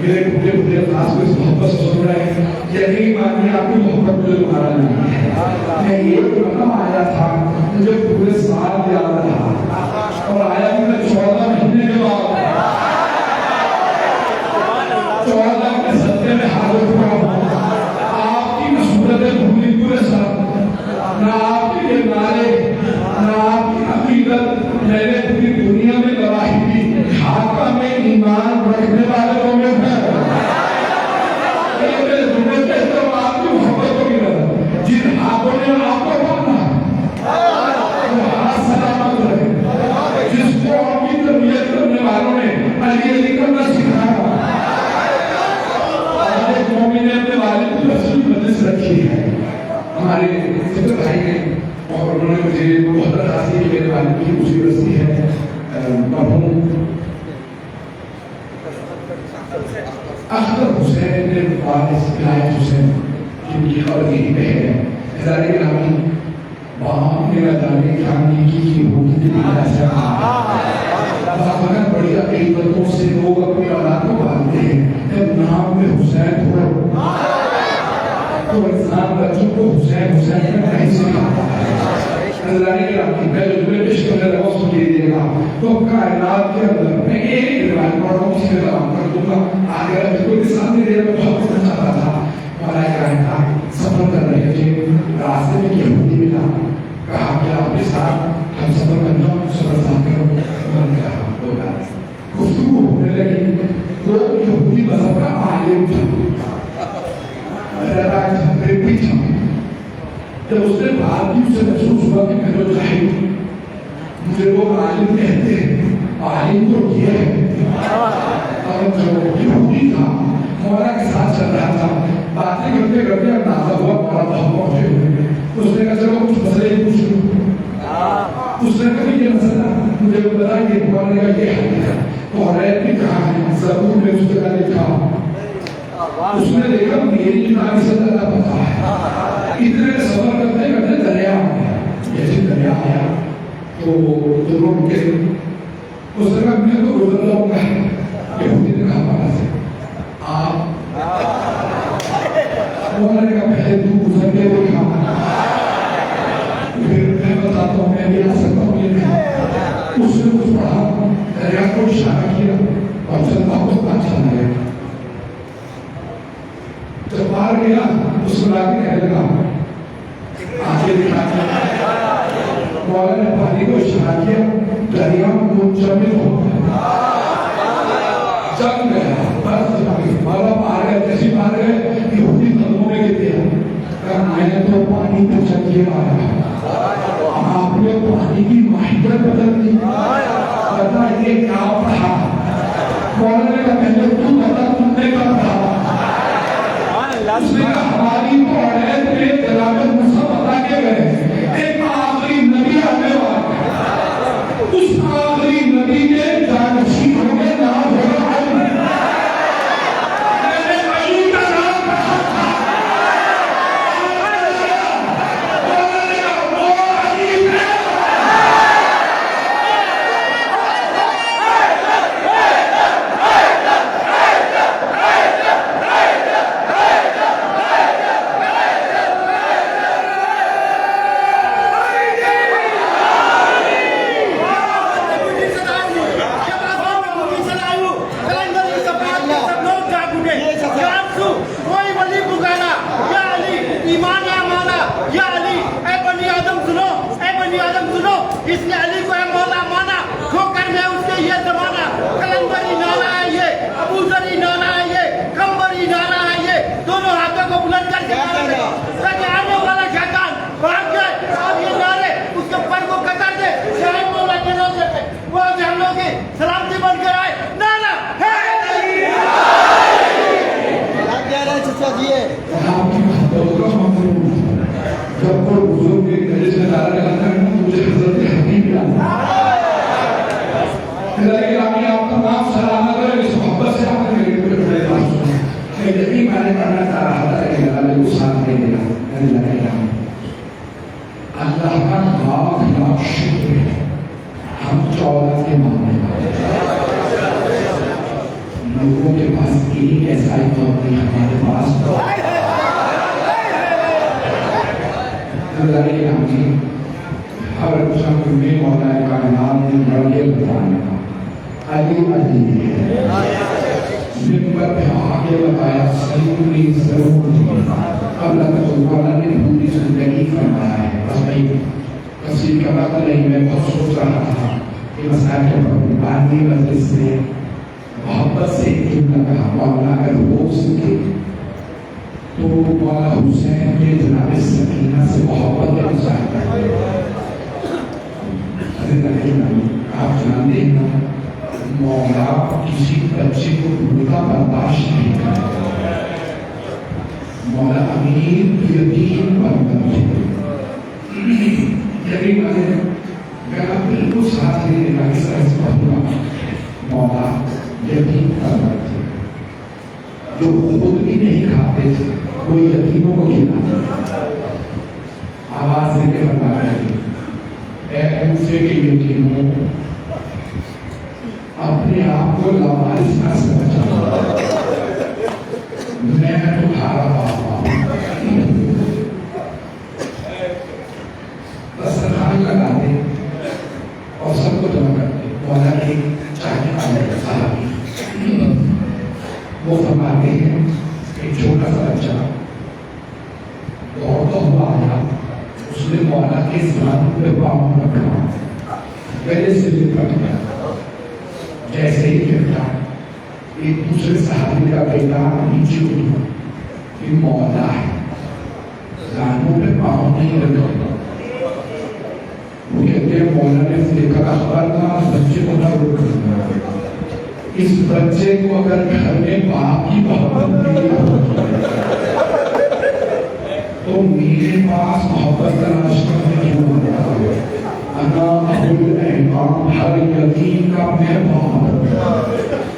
मेरे पूरे पूरे क्लास को इस मोहब्बत से सुन रहे हैं, यही मानिए आपकी मोहब्बत मुझे तुम्हारा नहीं है। मैं ये रकम आया था मुझे पूरे साल याद रहा और आया भी मैं 14 महीने के बाद 14 के सत्य में हाजिर हुआ हूँ। आपकी सूरत भूमि पूरे साल ना आपके ये नारे ना आपकी हकीकत मैंने पूरी दुनिया में गवाही दी। ढाका में ईमान रखने वाले लोग हैं, मेरे दुनिया के तो आपकी मोहब्बत होगी ना, जिन हाथों ने आपको माना सलामत रहे, जिसको आपकी तरबियत करने वालों ने अली अली करना सिखाया। हमारे कौमी ने अपने वालिद की रसूल मजलिस रखी है, हमारे सिद्ध भाई ने, और उन्होंने मुझे बहुत राजी की मेरे वालिद की खुशी रसी है। मरहूम अख्तर हुसैन ने वारिस इलायत हुसैन जिनकी खबर यही पे है, हज़ारे ग्रामी वहाँ मेरा जाने खाने की होगी बहुत बड़ी अकीदतों से लोग अपनी औलाद को पालते हैं। जब नाम में हुसैन हो तो इंसान बच्चों को हुसैन हुसैन में नहीं सिखाता है। हज़ारे ग्रामी मैं जो तुम्हें पेश करने लगा उसको दे देगा तो कायनात के अंदर मैं एक रिवायत पढ़ रहा हूँ, किसी में काम कर दूंगा। आगे बिल्कुल के सामने दे रहा बहुत कुछ चाहता था। हमारा कायनात सफर कर रहे थे, रास्ते में यहूदी मिला, कहा कि आपके साथ हम सफर करना सफर साथ करो। मैंने कहा बोला गुफ्तगू होने लगी तो यहूदी मज़हब का आलिम था, भी था। जब उसने बात की उसे महसूस हुआ कि मैं तो जाहिल हूँ, मुझे लोग आलिम कहते हैं, आलिम तो ये है। और जो यहूदी था मौला के साथ चल रहा था, बातें करते करते अंदाजा हुआ मौला बहुत पहुंचे हुए। उसने कहा चलो कुछ मसले पूछ लूं। उसने कभी ये मसला मुझे बताइए, मौला का ये है और भी कहा है, ज़बूर में उस जगह लिखा। उसने देखा मेरी किताब से ज़्यादा पता है। इतने सफर करते करते दरिया आया, जैसे दरिया आया तो दोनों रुके। उसने कहा मैं तो गुजर जाऊंगा। यहूदी ने कहा बाबा से आप ने कहा पहले तू गुजर के देखा, फिर मैं बताता हूँ मैं भी आ सकता हूँ। ये उसने कुछ पढ़ा, दरिया को इशारा किया और चलता हुआ चला गया। जब बाहर गया उसको लाके कहने लगा आगे दिखा। मौला ने पानी को इशारा किया, दरिया मुंजमद हो गया, जम गया, बर्फ जम गई। मौला बाहर गए, जैसे बाहर गए यहूदी कदमों में गिर गया। मैंने तो पानी पे चल के आया, आपने पानी की माहियत बदल दी। पता ये क्या पढ़ा? मौला ने कहा पहले तू बता तुमने क्या पढ़ा? उसने कहा हमारी तो औरत में दलालत मुसा बता के गए, एक आखिरी नबी आने वाला है, उस आखिरी नबी के जानशीन होंगे, नाम होगा अली। मैंने अली का नाम पढ़ा था, वो अली है। इसने अली को है मौला माना, ठोकर में उसके ये जमाना। कलंदरी नारा है ये, अबूजरी नारा है ये, कंबरी नारा है ये, दोनों हाथों को बुलंद करके ताकि आने वाला शैतान भाग जाए। अब ये नारे उसके पर को कतर दे, शायद मौला के रोजे पे वो आज हम लोग की सलामती बनकर आए। नारा है जब कोई बुजुर्ग के गले से नारा लगाता है ना, मुझे हज़रत हबीब याद आता है। लेकिन आगे आपका नाम सलामत है, इस मोहब्बत से आपने मेरे को बड़े बात सुना। मैं यही मैंने करना चाह रहा था कि अल्लाह को साथ दे देगा। अल्लाह का लाख लाख शुक्र है, हम 14 के मामले में लोगों के पास एक ऐसा ही मौका हमारे पास हर शब्द में मौला का नाम बढ़िया बताना अली अली मिंबर पे आगे बताया सही जरूर अल्लाह ताला ने पूरी जिंदगी फरमाया है बस भाई तफसीर का बात नहीं मैं बहुत सोच रहा था कि मसाइल के बानी मजलिस से मोहब्बत से क्यों लगा मौला अगर हो सके तो मौला हुसैन के जनाब सकीना से मोहब्बत करना चाहता है। आप जानते हैं ना मौला किसी बच्चे को भूखा बर्दाश्त नहीं करता। मौला अमीर यतीम मेरा बिल्कुल साथ नहीं देना इस तरह से कहूँगा मौला यतीम थे जो खुद भी नहीं खाते थे वो यतीमों को खिलाते आवाज देके बता रहे दूसरे के यतीमों अपने आप को लावारिस ना समझा मैं तुम्हारा बाबा दस्तरखान लगाते और सबको जमा करते मौला के चाहने वाले साहबी वो फरमाते हैं एक छोटा सा बच्चा दौड़ता हुआ आया उसने मौला के साथ पे पाँव रखा पहले से लिपट गया जैसे ही गिरता एक दूसरे सहाबी का बेटा नीचे उठा कि मौला है जानों पे पाँव नहीं रखा वो कहते हैं मौला ने देखा खबरदार बच्चे को ना रोक इस बच्चे को अगर घर में बाप की मोहब्बत मिली तो मेरे पास मोहब्बत का नाश्ता क्यों होता है अना अबुल अहकाम हर यतीम का मैं बाप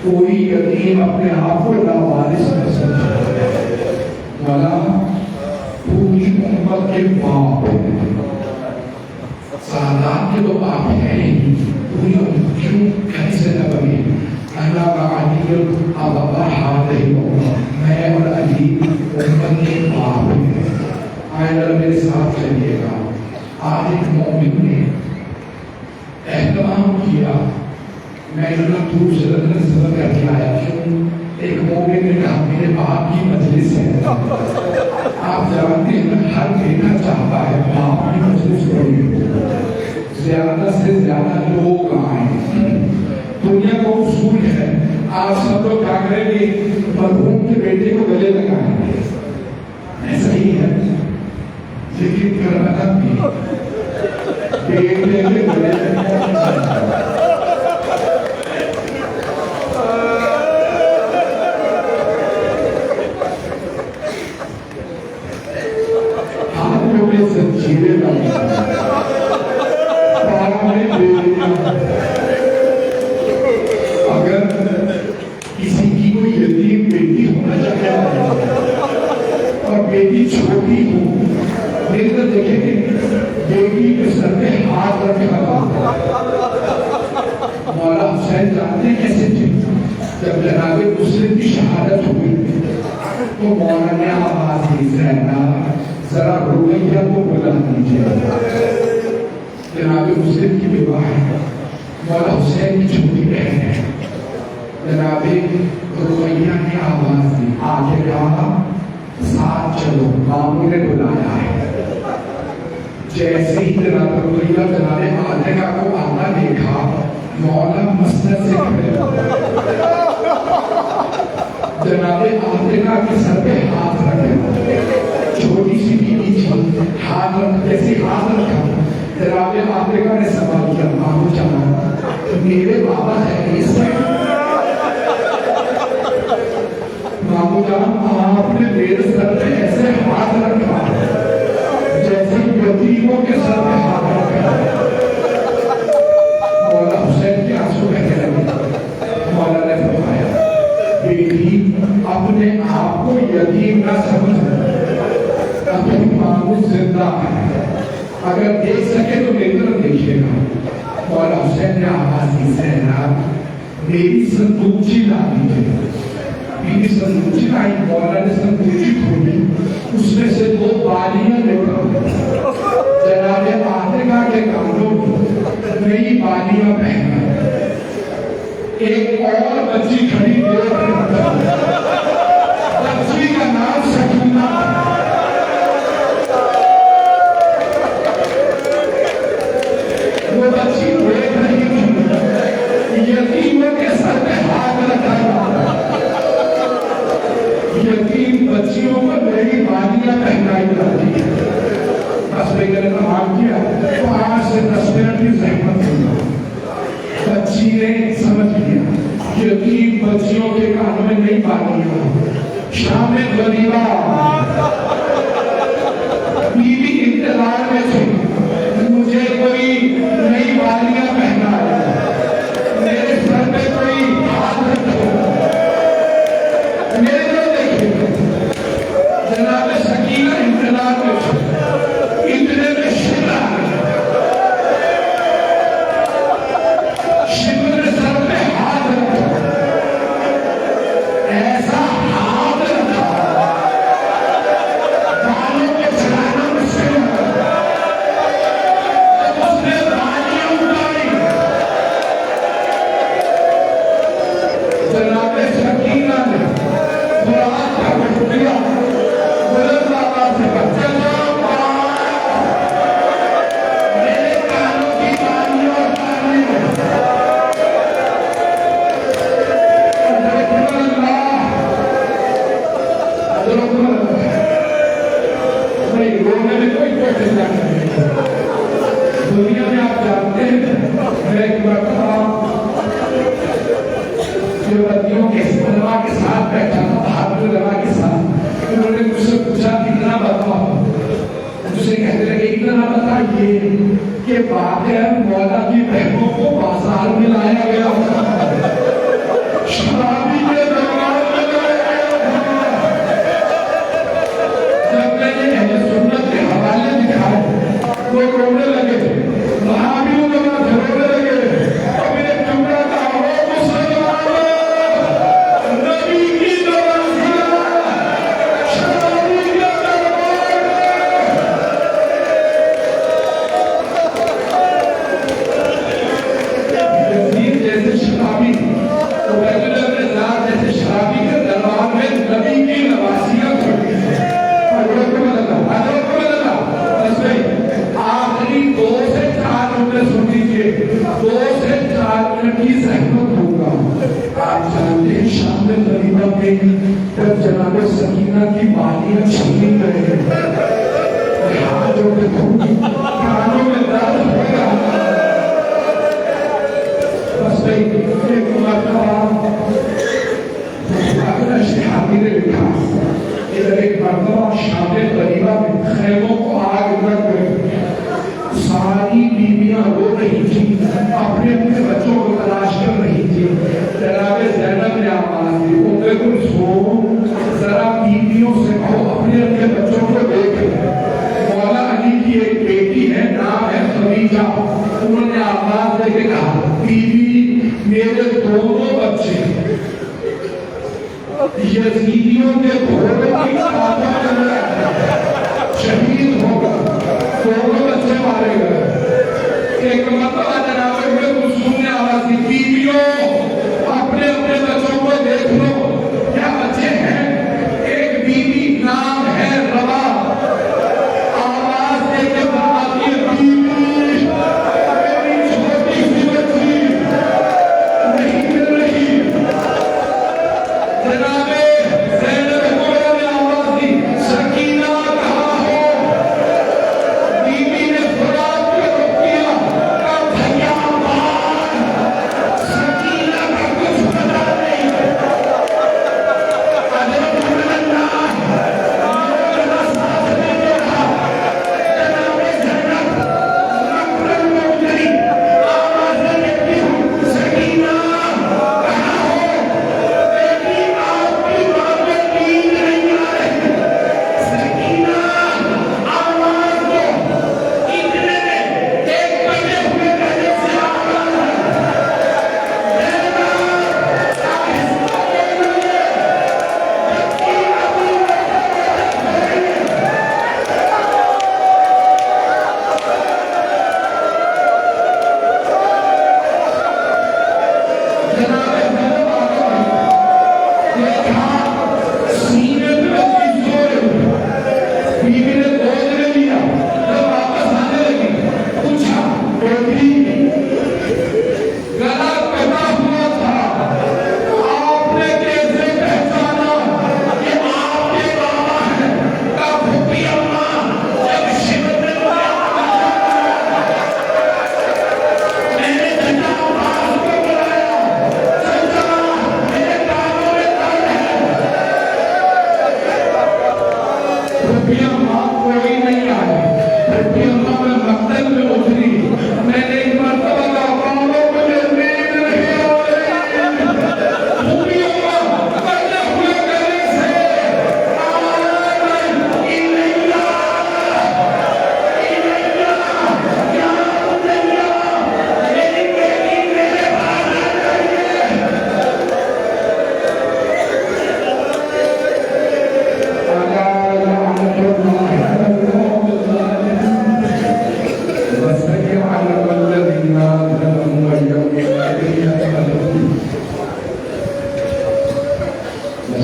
कोई यतीम अपने आप को लावारिस न समझे वाला पूरी उम्मत के बाप सादात के तो बाप है ही पूरी उम्मत क्यों कैसे न बने अल्लाह का अली अब हाथ मैं और अली उम्मत के बाप हैं आइंदा मेरे साथ चलिएगा आज एक मोमिन ने एहतमाम किया मैं इतना दूर से सफर करके आया क्यों एक मोमिन ने कहा मेरे बाप की मजलिस है आप जानते हैं हर बेटा चाहता है बाप की मजलिस बड़ी ज्यादा से ज्यादा लोग आए दुनिया का उसूल है आप सब लोग क्या करेंगे मरहूम के बेटे को गले लगाएंगे ऐसा ही है लेकिन करना भी बेटे के गले हाथों में जंजीरें अगर किसी की कोई यतीम बेटी होना चाहिए और बेटी छोटी हो लेकर देखेंगे बेटी के सर पे हाथ रखा मौला हुसैन जानते कैसे थे जब जनाबे मुस्लिम की शहादत हुई तो मौला ने आवाज दी जरा रुकैया को बुला दीजिए जनाबे मुस्लिम की विवाह है मौला हुसैन की छोटी बहन है जनाबे रुकैया ने आवाज दी आगे कहा साथ चलो मामू ने बुलाया है जैसे ही जनाब रुकैया जनाबे आतिका को आना देखा मौला मसनद से खड़े जनाबे आतिका के सर पे हाथ रखे छोटी सी बीबी थी हाथ रख जैसे हाथ रखा जनाबे आतिका ने सवाल किया मामू जान मेरे बाबा है इसमें मामू जान आपने मेरे सर पे ऐसे हाथ रखा जैसे यतीमों के सर पे हाथ रखा मौला हुसैन के आंसू बहने लगे मौला ने फरमाया बेटी अपने आप को यतीम न समझ अपनी मामू जिंदा है अगर देख सके तो मेरी तरफ देखिएगा मौला हुसैन ने आवाज दी सहना मेरी संदूकची ला दीजिए बीवी संकुचित आई, मौला ने संकुचित होगी, उसमें से 2 बालियां लेकर जनाब फातिमा के कमरों में नई बालियां पहना, एक और बच्ची खड़ी देख बच्ची का नाम सकीना। वो बच्ची देख रही थी, यतीमों के सर पे हाथ रखा, यतीम बच्चियों को नई बालियां पहनाई जाती है। बस मैंने तमाम किया तो 8 से 10 मिनट की जहमत हुई। बच्ची ने समझ लिया यतीम बच्चियों के कानों में नई बालियां, शाम गरीबा बीवी इंतजार में थी, मुझे कोई नई बालियां पहना, मेरे सर पे कोई हाथ रखो, मेरे को देखिए। जनाब सकीना इंतजार में थी, इतने में शिमला सर पे हाथ रखा, ऐसा हाथ रखा बालों को चलाना मुश्किल है, उसने बालियां उठाई। जनाब सकीना ने खुराक का घुट दिया, बुलंद आवाज से बच्चा मेरे कानों की बालियां उतारने में रोने में कोई चिंता नहीं। दुनिया में आप जानते हैं, मैं एक मरतबा बच्चियों के इस्तेमाल के साथ बैठा था, बहादुर लगा के साथ, उन्होंने मुझसे पूछा कितना बताओ, मुझसे कहने लगे इतना बताइए कि बात है मौला की बहनों को बाजार में लाया गया, शराबी के दरबार में लाया गया। जब मैंने अहले सुन्नत के हवाले दिखाए वो रोने लगे, वहाबियों के बाद रोने लगे, और मेरे चुमड़ा का हो मुसलमान नबी की नवाजिया शराबी के दरबार यजीद जैसे शराबी, उबैदुल्लाह बिन ज़ियाद जैसे शराबी के दरबार में नबी की नवाजियां खड़ी हैं। आखिरी 2 से 4 मिनट सुन लीजिए, 2 से 4 मिनट की सहमत होगा। आप जानते हैं शाम में गरीबा में जब जनाब सकीना की बालियां छीनी गए, हाथ जोड़े कानों में दर्द होगा। बस एक मरतबा अपना शहाबी ने लिखा, इधर एक मरतबा शाम गरीबा में खैमों को आग लग गई, सारी बीवियां रो रही थी, अपने अपने बच्चों को तलाश कर रही थी। जनाब ज़ैनब ने आवाज दी, उम्मे कुलसूम जरा बीवियों से कहो अपने अपने बच्चों को देखे, मौला अली की एक बेटी है, नाम है खदीजा। उन्होंने आवाज देके कहा, बीवी मेरे दोनों बच्चे यजीदियों के घोड़ों की ताकत में शहीद हो गए, दोनों बच्चे मारे गए। एक मरतबा जनाब कुलसूम ने आवाज दी, बीवियों अपने अपने बच्चों को देख लो, क्या बच्चे हैं? एक बीवी नाम है रवा, आवाज देके बताती है, बीवी मेरी छोटी सी बच्ची नहीं मिल रही। जनाब ज़ैनब कुबरा ने आवाज दी, सकीना कहाँ हो? बीवी ने खुराक पे रोक दिया, कहा भैया सकीना का कुछ पता नहीं। सकीना कहाँ हो? बेटी आपकी बातें नींद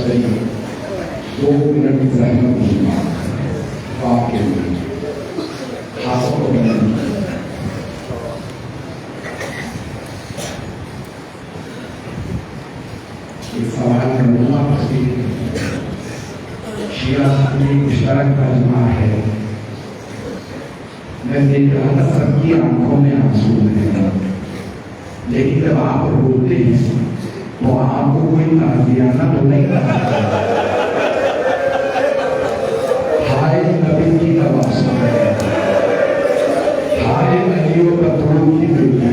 करिए 2 मिनट की जहमत दूंगा आपके लिए हाथों को बुलंद ये सवाल करूँगा आपसे शिया सुन्नी मुश्तरक का जमा है मैं देख रहा था सबकी आंखों में आंसू हैं लेकिन जब आप रोते हैं तो आपको कोई ताज़ियाना तो नहीं करता हाय नबी की तवासुल हाय नबियों का तोड़ की बेटी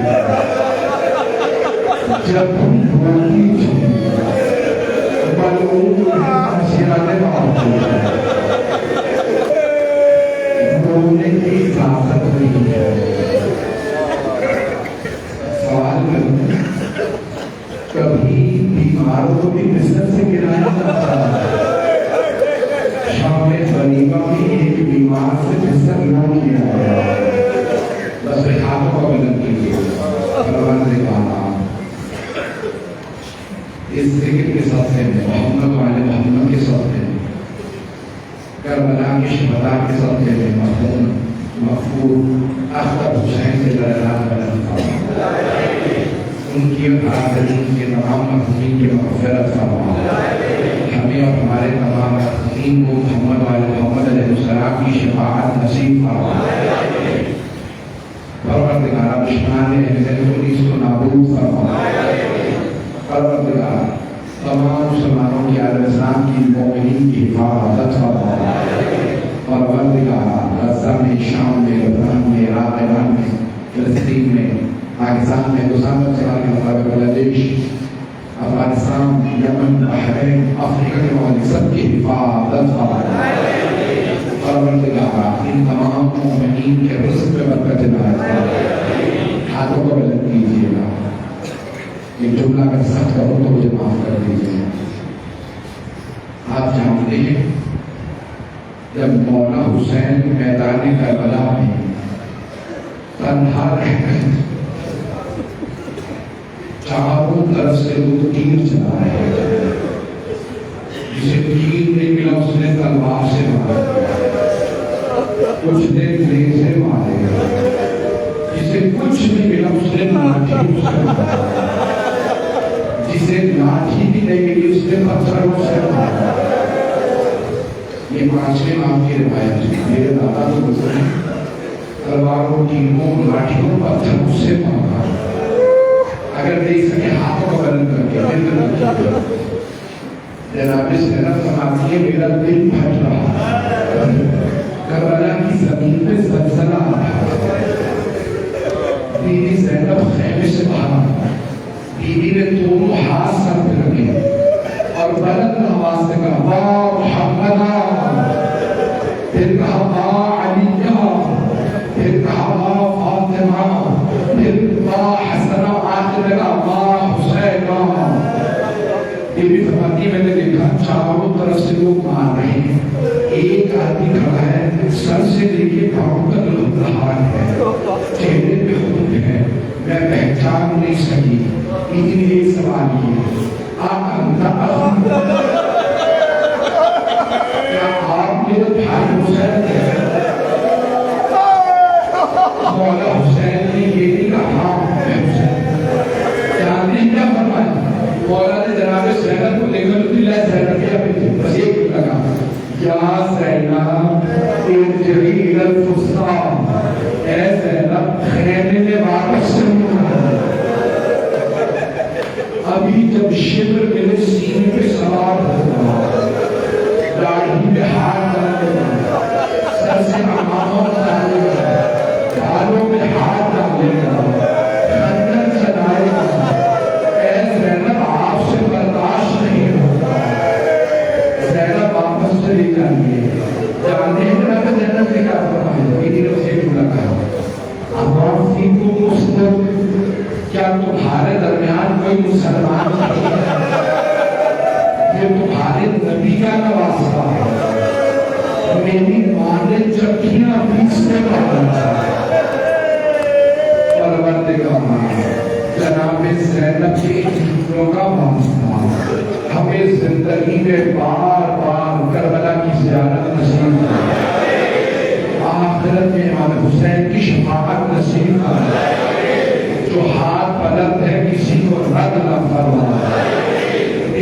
जब तुम रोती थी रोने की इजाजत नहीं है सवाल करूं कभी बीमारों को भी बिस्तर से गिराया जाता है शाम गरीबा में एक बीमार से बिस्तर न किया गया बस हाथों का बदल कीजिए इस जिक्र के साथ है मोहम्मद वाले मोहम्मद के साथ है करबला के शहदा के साथ है मरहूम मकबूल अख्तर हुसैन से उनकी आदरीन के तमाम मरहूमीन की मग़फ़िरत फरमा हमें और हमारे तमाम मरहूमीन को मोहम्मद वाले मोहम्मद अलैहिस्सलाम की शफ़ाअत नसीब फरमा परवरदिगार दुश्मनान अहले पुलिस को नाबूद फरमा परवरदिगार तमाम मुसलमानों की आल-ए-इस्लाम की मोमिनीन की हिफाज़त फरमा परवरदिगार गज़ा में शाम में लबनान में इराक़ ईरान में फ़लस्तीन में पाकिस्तान में हिंदुस्तान में Bangladesh Afghanistan Yemen Bahrain Africa के मामले सबकी हिफाज़त फरमा परवरदिगार इन तमाम मोमिनीन के रिज़्क़ में बरकत इनायत फरमा हाथों को बुलंद कीजिएगा एक जुमला अगर सख्त करो तो मुझे माफ कर दीजिए आप जानते हैं जब मौला हुसैन मैदान करबला में तन्हा रहकर चारों तरफ से वो तीर चला है जिसे तीर नहीं मिला उसने तलवार से मारा कुछ ने प्लेन से मारेगा जिसे कुछ नहीं मिला उसने लाठी से मारा जिसे लाठी भी नहीं मिली उसने पत्थरों से मारा ये 5वें नाम की रिवायत मेरे दादा तो गुजरे तलवारों टीमों लाठियों पत्थरों से मारा अगर देख सके हाथों का बुलंद करके जनाब समाधि मेरा दिल फट रहा करबला की जमीन पे ज़लज़ला आ रहा बीवी ज़ैनब खैमे से बाहर बीवी ने दोनों हाथ सर पे रखे और बुलंद आवाज से कहा वाह मुहम्मदा फिर कहा वाह अलीया फिर कहा वाह फातिमा फिर वाह हसना आखिर में कहा वाह हुसैना बीवी फरमाती मैंने देखा चारों तरफ से लोग मार रहे हैं एक आदमी खड़ा है सर से लेके पांव तक लहरान है चेहरे पे खून है मैं पहचान नहीं सकी लेकिन एक सवाल ये क्या आप मेरे भाई हुसैन थे मौला हुसैन ने ये नहीं कहा मैं हुसैन जानते क्या फरमाया मौला ने जनाब ज़ैनब को लेकर ज़ैनब के बस एक लगा या ज़ैनब इरजिई इलल फुस्तान ऐ ज़ैनब खैमे में वापस से अभी जब शिब्र मेरे सीने पे सवार होगा दाढ़ी में हाथ डालेगा सर से अमामा डालेगा बालों में हाथ डालेगा खंजर चलाएगा ऐ ज़ैनब आपसे बर्दाश्त नहीं होगा ज़ैनब वापस चली जाएंगे जानते हैं ना कि ज़ैनब से क्या फरमाया मेरी तरफ से जुड़ा कहा अवाम को मुस्लिम क्या तुम्हारे दरमियान कोई मुसलमान नहीं है ये तुम्हारे नबी का नवासा है मेरी मां ने चक्कियां पीसने का परवरदिगार जनाब ज़ैनब के जूतों का वास्ता हमें जिंदगी में बार बार करबला की ज़ियारत नसीब फरमाए, आखिरत में इमाम हुसैन की शफाअत नसीब फरमाए, जो हाथ बुलंद है किसी को रद्द न फरमाए,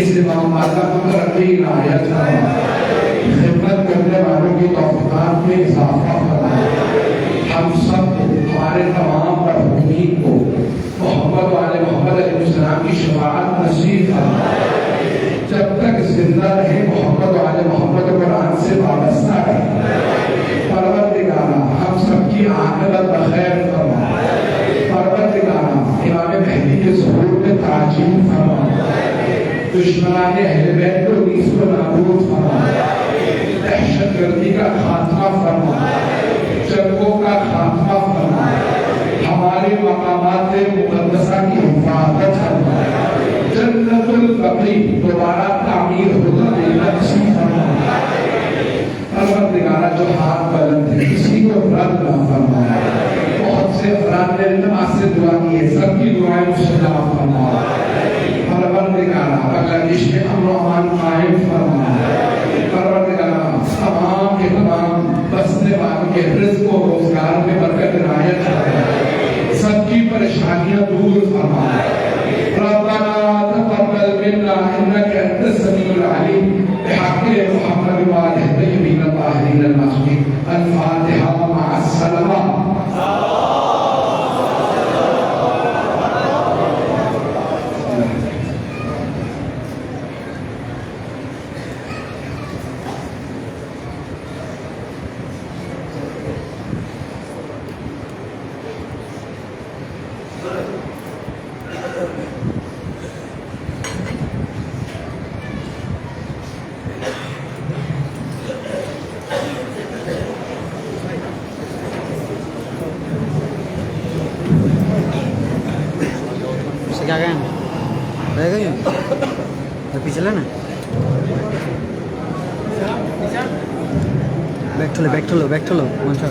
इस इमाम आज़म को तरक्की इनायत फरमाए, खिदमत करने वालों की तौफीक़ात में इजाफा फरमाए, हम सब हमारे तमाम मरहूमीन को मोहब्बत वाले मोहम्मद अलैहिस्सलाम की शफाअत नसीब फरमाए, जब तक जिंदा रहे मोहब्बत वाले मोहम्मद कुरान से वाबस्ता रहे, परवरदिगारा हम सबकी आखिरत बखैर फरमा, परवरदिगारा इमाम महदी के ज़ुहूर में ताजील फरमा, दुश्मनाने अहले बैत को नीज़ नाबूद फरमा, दहशतगर्दी का खात्मा फरमा, जंगों का खात्मा फरमा, हमारे मकामात मुक़द्दसा की हिफाज़त फरमा, जन्नतुल बक़ी दोबारा तामीर होना नसीब फरमा, परवरदिगारा जो हाथ बुलंद है किसी को रद्द न फरमाए, बहुत से अफराद ने नमाज से दुआ की है, सबकी दुआएं मुस्तजाब फरमा, परवरदिगारा बांग्लादेश में अमन व अमान कायम फरमा, परवरदिगारा तमाम के तमाम बसने वालों के रिज़्क़ और रोजगार में बरकत इनायत फरमा, सबकी परेशानियां दूर फरमा, रब्बना तक़ब्बल मिन्ना इन्नका अंतस समीउल अलीम, बिहक़्क़ि मुहम्मद व आलिहि तय्यबीन अत्ताहिरीन अल-मासूमीन, अल-फ़ातिहा मअस-सलामा। क्या गए रह गई तो पीछे ना बैक ठुलो मंशा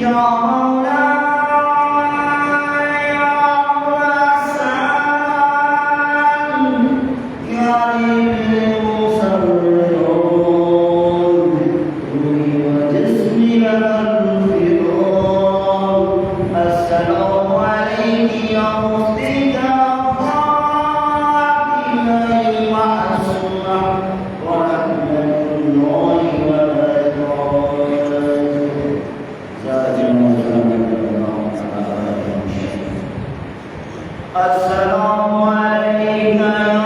Muhammad wa ali Muhammad.